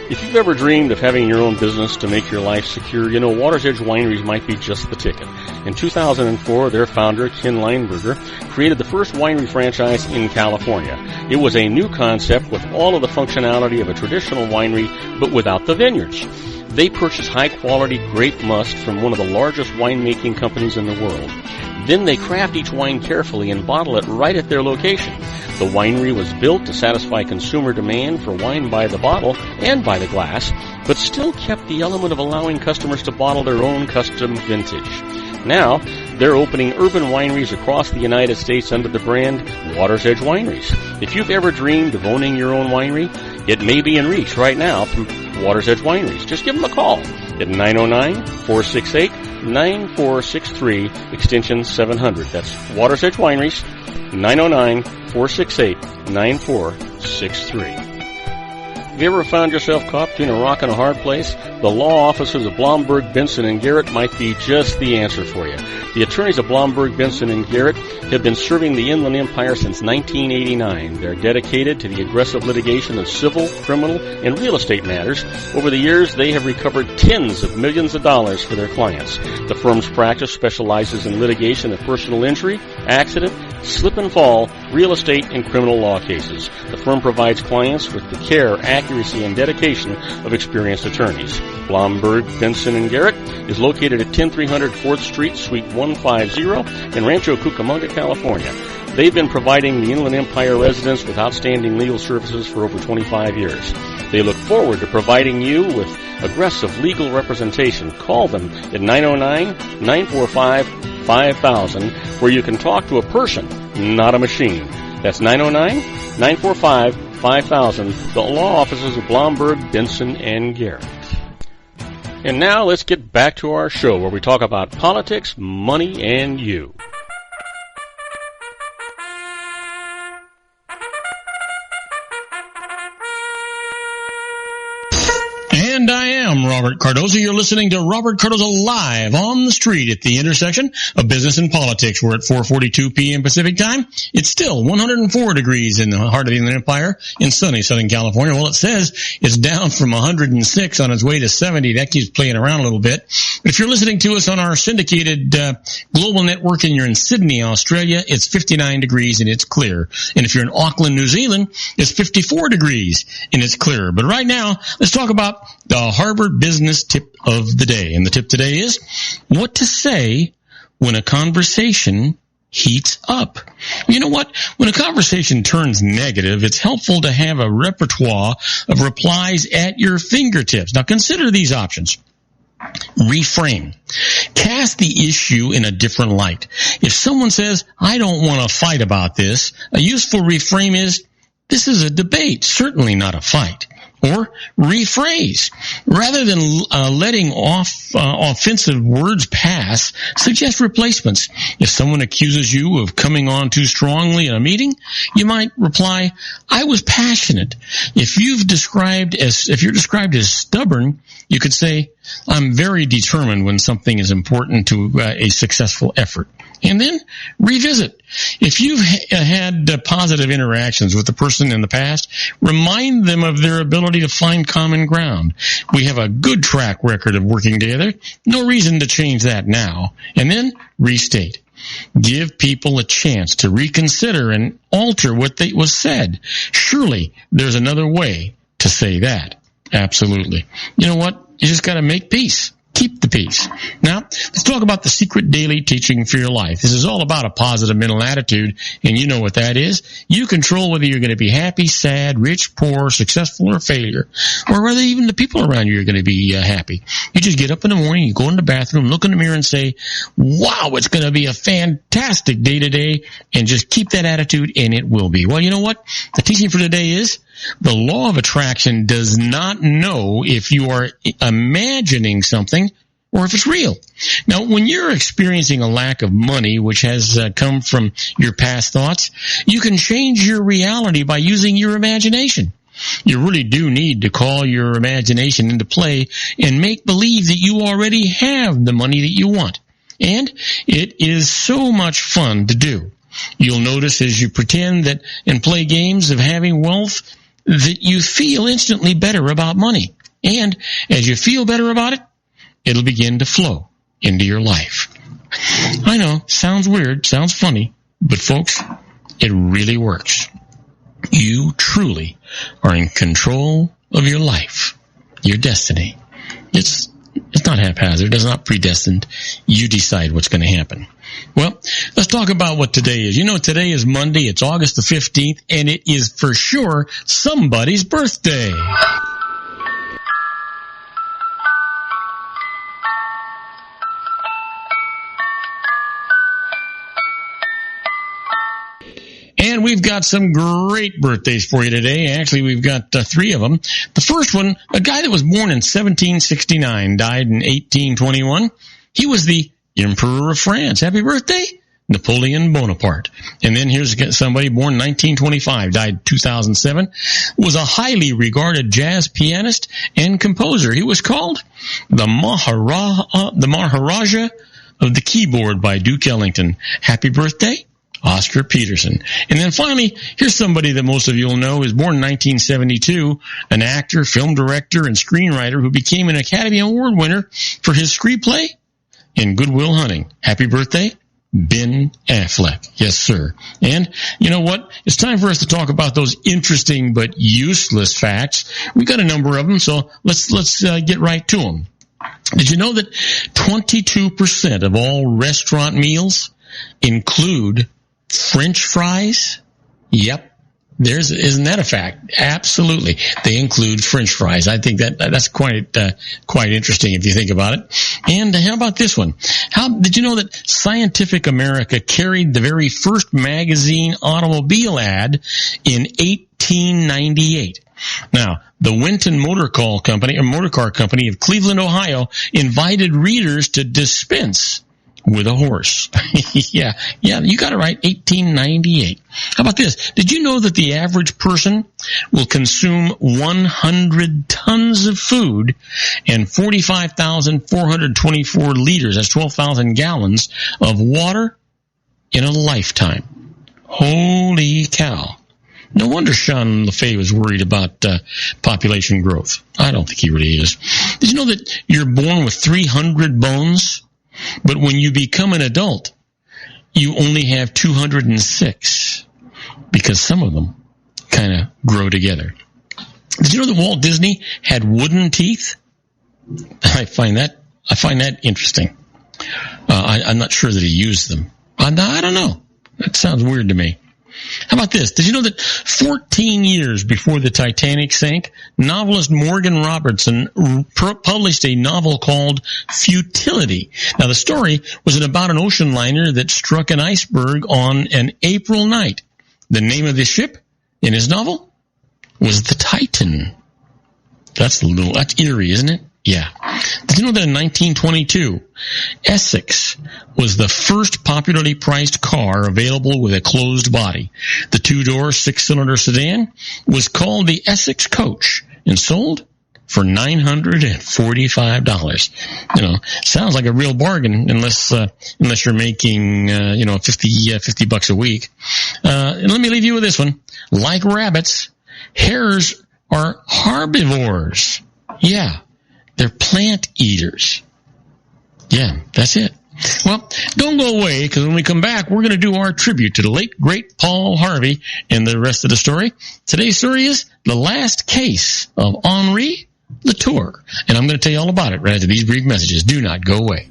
If you've ever dreamed of having your own business to make your life secure, Water's Edge Wineries might be just the ticket. In 2004, their founder, Ken Leinberger, created the first winery franchise in California. It was a new concept with all of the functionality of a traditional winery, but without the vineyards. They purchased high-quality grape must from one of the largest winemaking companies in the world. Then they craft each wine carefully and bottle it right at their location. The winery was built to satisfy consumer demand for wine by the bottle and by the glass, but still kept the element of allowing customers to bottle their own custom vintage. Now, they're opening urban wineries across the United States under the brand Water's Edge Wineries. If you've ever dreamed of owning your own winery, it may be in reach right now through Water's Edge Wineries. Just give them a call at 909-468-9463, extension 700. That's Water's Edge Wineries, 909-468-9463. Have you ever found yourself caught between a rock and a hard place? The law offices of Blomberg, Benson & Garrett might be just the answer for you. The attorneys of Blomberg, Benson & Garrett have been serving the Inland Empire since 1989. They're dedicated to the aggressive litigation of civil, criminal, and real estate matters. Over the years, they have recovered tens of millions of dollars for their clients. The firm's practice specializes in litigation of personal injury, accident, slip and fall, real estate, and criminal law cases. The firm provides clients with the care, accuracy, and dedication of experienced attorneys. Blomberg, Benson & Garrett is located at 10300 4th Street, Suite 150 in Rancho Cucamonga, California. They've been providing the Inland Empire residents with outstanding legal services for over 25 years. They look forward to providing you with aggressive legal representation. Call them at 909-945-5000, where you can talk to a person, not a machine. That's 909-945-5000, the law offices of Blomberg, Benson & Garrett. And now let's get back to our show where we talk about politics, money, and you. Robert Cardoza. You're listening to Robert Cardoza live on the street at the intersection of business and politics. We're at 4:42 p.m. Pacific time. It's still 104 degrees in the heart of the Inland Empire in sunny Southern California. Well, it says it's down from 106 on its way to 70. That keeps playing around a little bit. But if you're listening to us on our syndicated global network and you're in Sydney, Australia, it's 59 degrees and it's clear. And if you're in Auckland, New Zealand, it's 54 degrees and it's clear. But right now, let's talk about the Harvard Business Tip of the Day. And the tip today is what to say when a conversation heats up. You know what? When a conversation turns negative, it's helpful to have a repertoire of replies at your fingertips. Now consider these options. Reframe. Cast the issue in a different light. If someone says, I don't want to fight about this, a useful reframe is, this is a debate, certainly not a fight. Or rephrase. Rather than letting offensive words pass, suggest replacements. If someone accuses you of coming on too strongly in a meeting, you might reply, I was passionate. If you're described as stubborn, you could say, I'm very determined when something is important to a successful effort. And then revisit. If you've had positive interactions with the person in the past, remind them of their ability to find common ground. We have a good track record of working together. No reason to change that now. And then restate. Give people a chance to reconsider and alter what was said. Surely there's another way to say that. Absolutely. You know what? You just got to make peace. Keep the peace. Now, let's talk about the secret daily teaching for your life. This is all about a positive mental attitude, and you know what that is. You control whether you're going to be happy, sad, rich, poor, successful, or failure, or whether even the people around you are going to be happy. You just get up in the morning, you go in the bathroom, look in the mirror and say, wow, it's going to be a fantastic day today, and just keep that attitude, and it will be. Well, you know what? The teaching for today is, the law of attraction does not know if you are imagining something or if it's real. Now, when you're experiencing a lack of money, which has come from your past thoughts, you can change your reality by using your imagination. You really do need to call your imagination into play and make believe that you already have the money that you want. And it is so much fun to do. You'll notice as you pretend that and play games of having wealth that you feel instantly better about money. And as you feel better about it, it'll begin to flow into your life. I know, sounds weird, sounds funny, but folks, it really works. You truly are in control of your life, your destiny. It's not haphazard, it's not predestined. You decide what's going to happen. Well, let's talk about what today is. You know, today is Monday, it's August the 15th, and it is for sure somebody's birthday. And we've got some great birthdays for you today. Actually, we've got three of them. The first one, a guy that was born in 1769, died in 1821. He was the Emperor of France. Happy birthday, Napoleon Bonaparte. And then here's somebody born in 1925, died 2007, was a highly regarded jazz pianist and composer. He was called the Maharaja of the Keyboard by Duke Ellington. Happy birthday, Oscar Peterson. And then finally, here's somebody that most of you will know. He was born in 1972, an actor, film director, and screenwriter who became an Academy Award winner for his screenplay in Good Will Hunting. Happy birthday, Ben Affleck. Yes, sir. And you know what? It's time for us to talk about those interesting but useless facts. We've got a number of them, so let's get right to them. Did you know that 22% of all restaurant meals include French fries? Yep. Isn't that a fact? Absolutely. They include French fries. I think that's quite interesting if you think about it. And how about this one? How did you know that Scientific America carried the very first magazine automobile ad in 1898? Now, the Winton Motor Car Company of Cleveland, Ohio, invited readers to dispense with a horse. Yeah, you got it right, 1898. How about this? Did you know that the average person will consume 100 tons of food and 45,424 liters, that's 12,000 gallons of water in a lifetime? Holy cow. No wonder Sean LaFay was worried about population growth. I don't think he really is. Did you know that you're born with 300 bones? But when you become an adult, you only have 206 because some of them kind of grow together. Did you know that Walt Disney had wooden teeth? I find that interesting. I'm not sure that he used them. I don't know. That sounds weird to me. How about this? Did you know that 14 years before the Titanic sank, novelist Morgan Robertson published a novel called Futility? Now, the story was about an ocean liner that struck an iceberg on an April night. The name of the ship in his novel was the Titan. That's eerie, isn't it? Yeah. Did you know that in 1922, Essex was the first popularly priced car available with a closed body? The two-door, six-cylinder sedan was called the Essex Coach and sold for $945. Sounds like a real bargain unless you're making, $50 a week. And let me leave you with this one. Like rabbits, hares are herbivores. Yeah. They're plant eaters. Yeah, that's it. Well, don't go away, because when we come back, we're going to do our tribute to the late, great Paul Harvey and the rest of the story. Today's story is The Last Case of Henri Latour. And I'm going to tell you all about it right after these brief messages. Do not go away.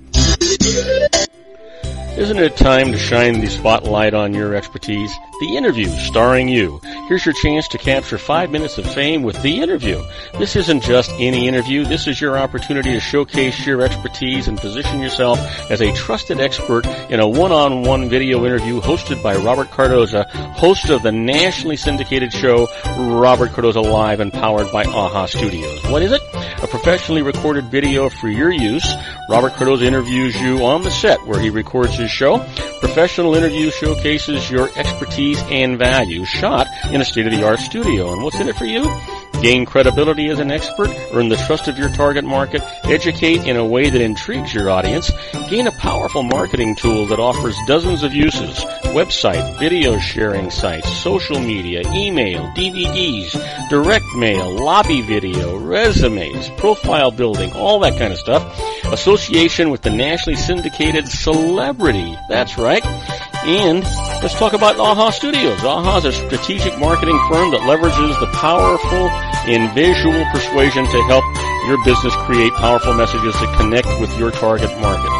Isn't it time to shine the spotlight on your expertise? The Interview, starring you. Here's your chance to capture 5 minutes of fame with The Interview. This isn't just any interview. This is your opportunity to showcase your expertise and position yourself as a trusted expert in a one-on-one video interview hosted by Robert Cardoza, host of the nationally syndicated show Robert Cardoza Live and powered by AHA Studios. What is it? A professionally recorded video for your use. Robert Cardoza interviews you on the set where he records his show. Professional interview showcases your expertise and value, shot in a state-of-the-art studio. And what's in it for you? Gain credibility as an expert, earn the trust of your target market, educate in a way that intrigues your audience, gain a powerful marketing tool that offers dozens of uses, website, video sharing sites, social media, email, DVDs, direct mail, lobby video, resumes, profile building, all that kind of stuff. Association with the nationally syndicated celebrity. That's right. And let's talk about AHA Studios. AHA is a strategic marketing firm that leverages the powerful and visual persuasion to help your business create powerful messages that connect with your target market.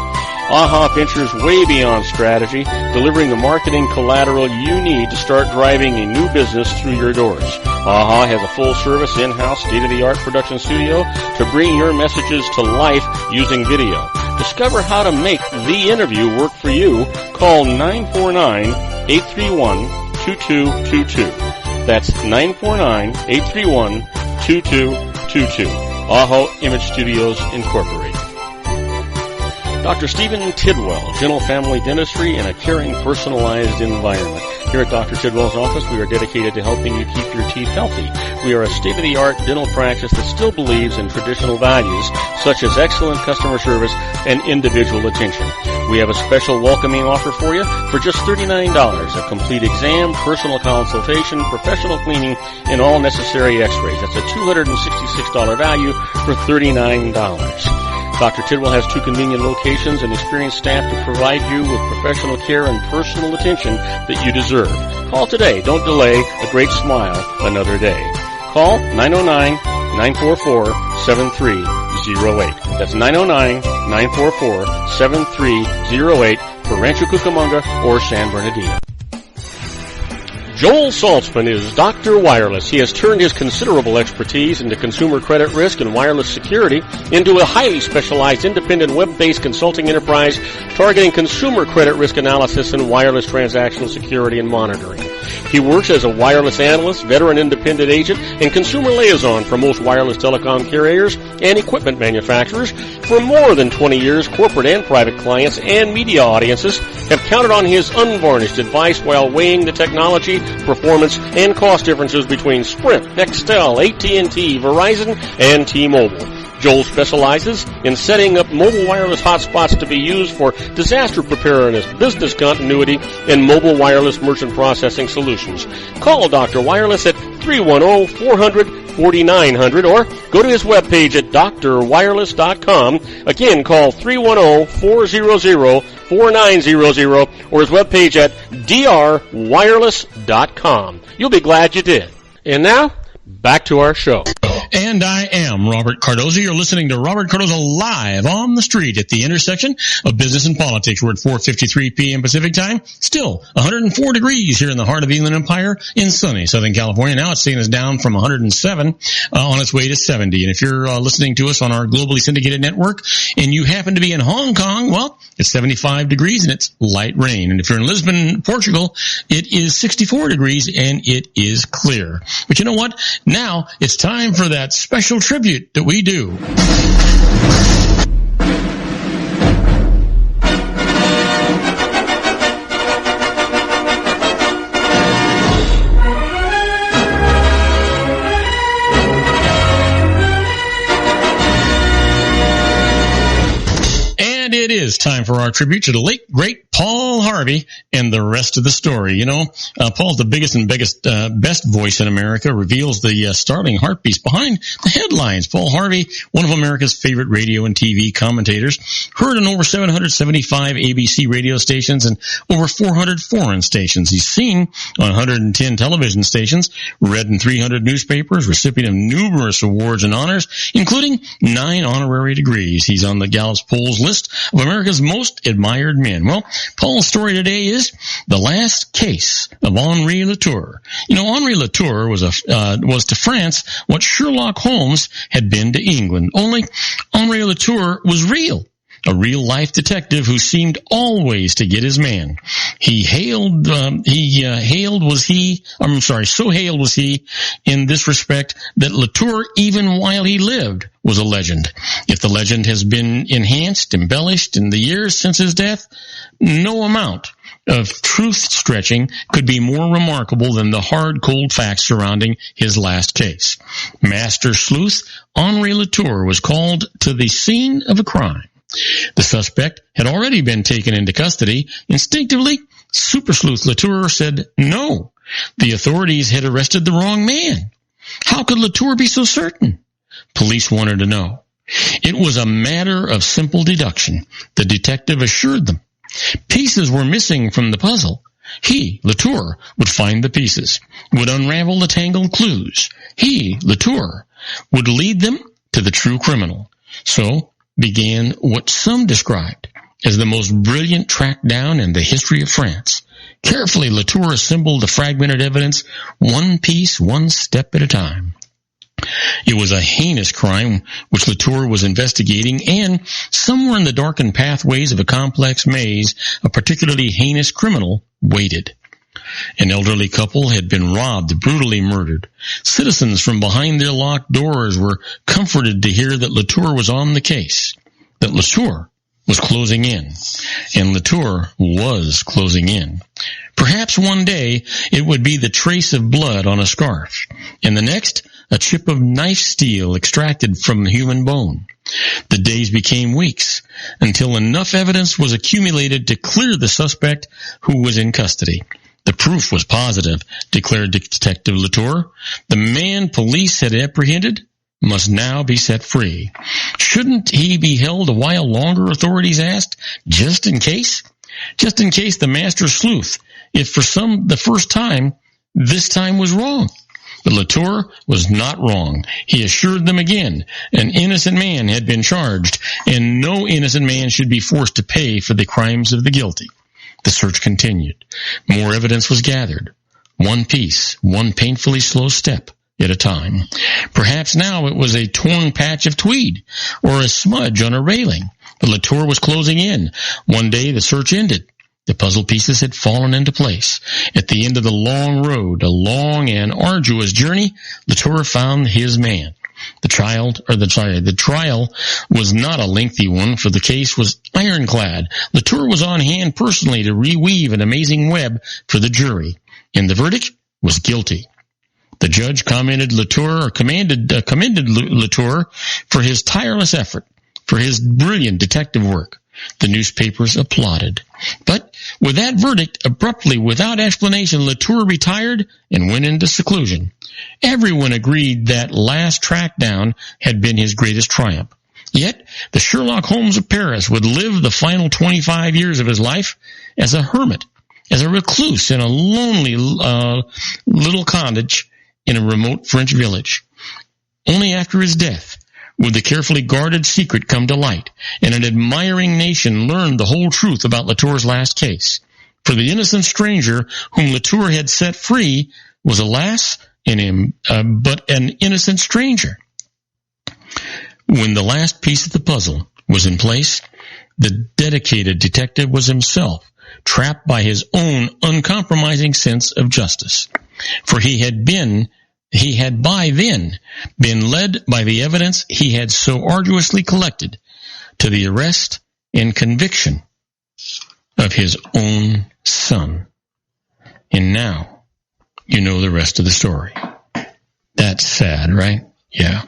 AHA ventures way beyond strategy, delivering the marketing collateral you need to start driving a new business through your doors. AHA has a full-service, in-house, state-of-the-art production studio to bring your messages to life using video. Discover how to make The Interview work for you. Call 949-831-2222. That's 949-831-2222. AHA Image Studios Incorporated. Dr. Stephen Tidwell, Gentle Family Dentistry in a caring, personalized environment. Here at Dr. Tidwell's office, we are dedicated to helping you keep your teeth healthy. We are a state-of-the-art dental practice that still believes in traditional values, such as excellent customer service and individual attention. We have a special welcoming offer for you for just $39. A complete exam, personal consultation, professional cleaning, and all necessary x-rays. That's a $266 value for $39. Dr. Tidwell has 2 convenient locations and experienced staff to provide you with professional care and personal attention that you deserve. Call today. Don't delay. A great smile another day. Call 909-944-7308. That's 909-944-7308 for Rancho Cucamonga or San Bernardino. Joel Saltzman is Dr. Wireless. He has turned his considerable expertise into consumer credit risk and wireless security into a highly specialized independent web-based consulting enterprise targeting consumer credit risk analysis and wireless transactional security and monitoring. He works as a wireless analyst, veteran independent agent, and consumer liaison for most wireless telecom carriers and equipment manufacturers. For more than 20 years, corporate and private clients and media audiences have counted on his unvarnished advice while weighing the technology, performance, and cost differences between Sprint, Nextel, AT&T, Verizon, and T-Mobile. Joel specializes in setting up mobile wireless hotspots to be used for disaster preparedness, business continuity, and mobile wireless merchant processing solutions. Call Dr. Wireless at 310-400-4900 or go to his webpage at drwireless.com. Again, call 310-400-4900 or his webpage at drwireless.com. You'll be glad you did. And now, back to our show. And I am Robert Cardoza. You're listening to Robert Cardoza live on the street at the intersection of business and politics. We're at 4:53 p.m. Pacific time. Still 104 degrees here in the heart of the Inland Empire in sunny Southern California. Now it's taking us down from 107 on its way to 70. And if you're listening to us on our globally syndicated network and you happen to be in Hong Kong, well, it's 75 degrees and it's light rain. And if you're in Lisbon, Portugal, it is 64 degrees and it is clear. But you know what? Now it's time for that special tribute that we do. And it is time for our tribute to the late, great Paul Harvey and the rest of the story. You know, Paul's the biggest and best voice in America, reveals the startling heartbeats behind the headlines. Paul Harvey, one of America's favorite radio and TV commentators, heard on over 775 ABC radio stations and over 400 foreign stations. He's seen on 110 television stations, read in 300 newspapers, recipient of numerous awards and honors, including 9 honorary degrees. He's on the Gallup's polls list of America's most admired men. Well, Paul's story today is the last case of Henri Latour. You know, Henri Latour was to France what Sherlock Holmes had been to England. Only Henri Latour was real. A real-life detective who seemed always to get his man. So hailed was he in this respect that Latour, even while he lived, was a legend. If the legend has been enhanced, embellished in the years since his death, no amount of truth-stretching could be more remarkable than the hard, cold facts surrounding his last case. Master sleuth Henri Latour was called to the scene of a crime. The suspect had already been taken into custody. Instinctively, super sleuth Latour said no. The authorities had arrested the wrong man. How could Latour be so certain? Police wanted to know. It was a matter of simple deduction. The detective assured them. Pieces were missing from the puzzle. He, Latour, would find the pieces, would unravel the tangled clues. He, Latour, would lead them to the true criminal. So began what some described as the most brilliant track down in the history of France. Carefully, Latour assembled the fragmented evidence, one piece, one step at a time. It was a heinous crime which Latour was investigating, and somewhere in the darkened pathways of a complex maze, a particularly heinous criminal waited. An elderly couple had been robbed, brutally murdered. Citizens from behind their locked doors were comforted to hear that Latour was on the case, that Latour was closing in. And Latour was closing in. Perhaps one day it would be the trace of blood on a scarf, and the next, a chip of knife steel extracted from human bone. The days became weeks, until enough evidence was accumulated to clear the suspect who was in custody. The proof was positive, declared Detective Latour. The man police had apprehended must now be set free. Shouldn't he be held a while longer, authorities asked, just in case? Just in case the master sleuth, if for some the first time, this time was wrong. But Latour was not wrong. He assured them again an innocent man had been charged, and no innocent man should be forced to pay for the crimes of the guilty. The search continued. More evidence was gathered. One piece, one painfully slow step at a time. Perhaps now it was a torn patch of tweed or a smudge on a railing. But Latour was closing in. One day the search ended. The puzzle pieces had fallen into place. At the end of the long road, a long and arduous journey, Latour found his man. The trial was not a lengthy one, for the case was ironclad. Latour was on hand personally to reweave an amazing web for the jury, and the verdict was guilty. The judge commended Latour for his tireless effort, for his brilliant detective work. The newspapers applauded. But with that verdict, abruptly, without explanation, Latour retired and went into seclusion. Everyone agreed that last track down had been his greatest triumph. Yet, the Sherlock Holmes of Paris would live the final 25 years of his life as a hermit, as a recluse in a lonely little cottage in a remote French village. Only after his death would the carefully guarded secret come to light, and an admiring nation learn the whole truth about Latour's last case. For the innocent stranger whom Latour had set free was, alas, but an innocent stranger. When the last piece of the puzzle was in place, the dedicated detective was himself trapped by his own uncompromising sense of justice. For he had by then been led by the evidence he had so arduously collected to the arrest and conviction of his own son. And now you know the rest of the story. That's sad, right? Yeah.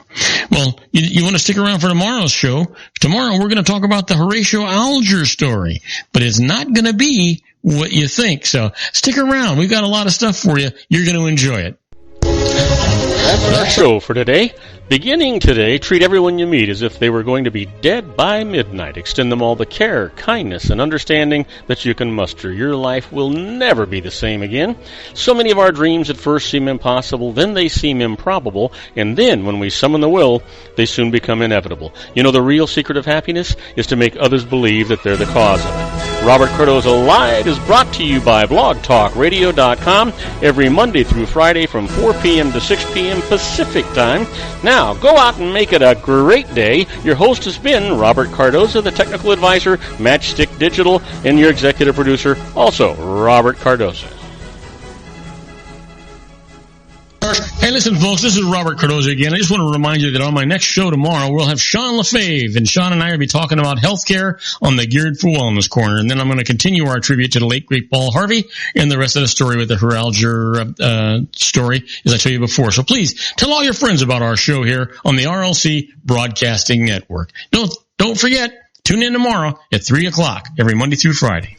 Well, you want to stick around for tomorrow's show. Tomorrow we're going to talk about the Horatio Alger story, but it's not going to be what you think. So stick around. We've got a lot of stuff for you. You're going to enjoy it. That's our show for today. Beginning today, treat everyone you meet as if they were going to be dead by midnight. Extend them all the care, kindness, and understanding that you can muster. Your life will never be the same again. So many of our dreams at first seem impossible, then they seem improbable, and then, when we summon the will, they soon become inevitable. You know, the real secret of happiness is to make others believe that they're the cause of it. Robert Cardoza Live is brought to you by blogtalkradio.com every Monday through Friday from 4 p.m. to 6 p.m. Pacific Time. Now, go out and make it a great day. Your host has been Robert Cardoza, the technical advisor, Matchstick Digital, and your executive producer, also Robert Cardoza. Hey, listen, folks, this is Robert Cardoza again. I just want to remind you that on my next show tomorrow, we'll have Sean LaFave, and Sean and I will be talking about healthcare on the Geared for Wellness Corner. And then I'm going to continue our tribute to the late, great Paul Harvey and the rest of the story with the Alger story, as I told you before. So please tell all your friends about our show here on the RLC Broadcasting Network. Don't forget, tune in tomorrow at 3 o'clock every Monday through Friday.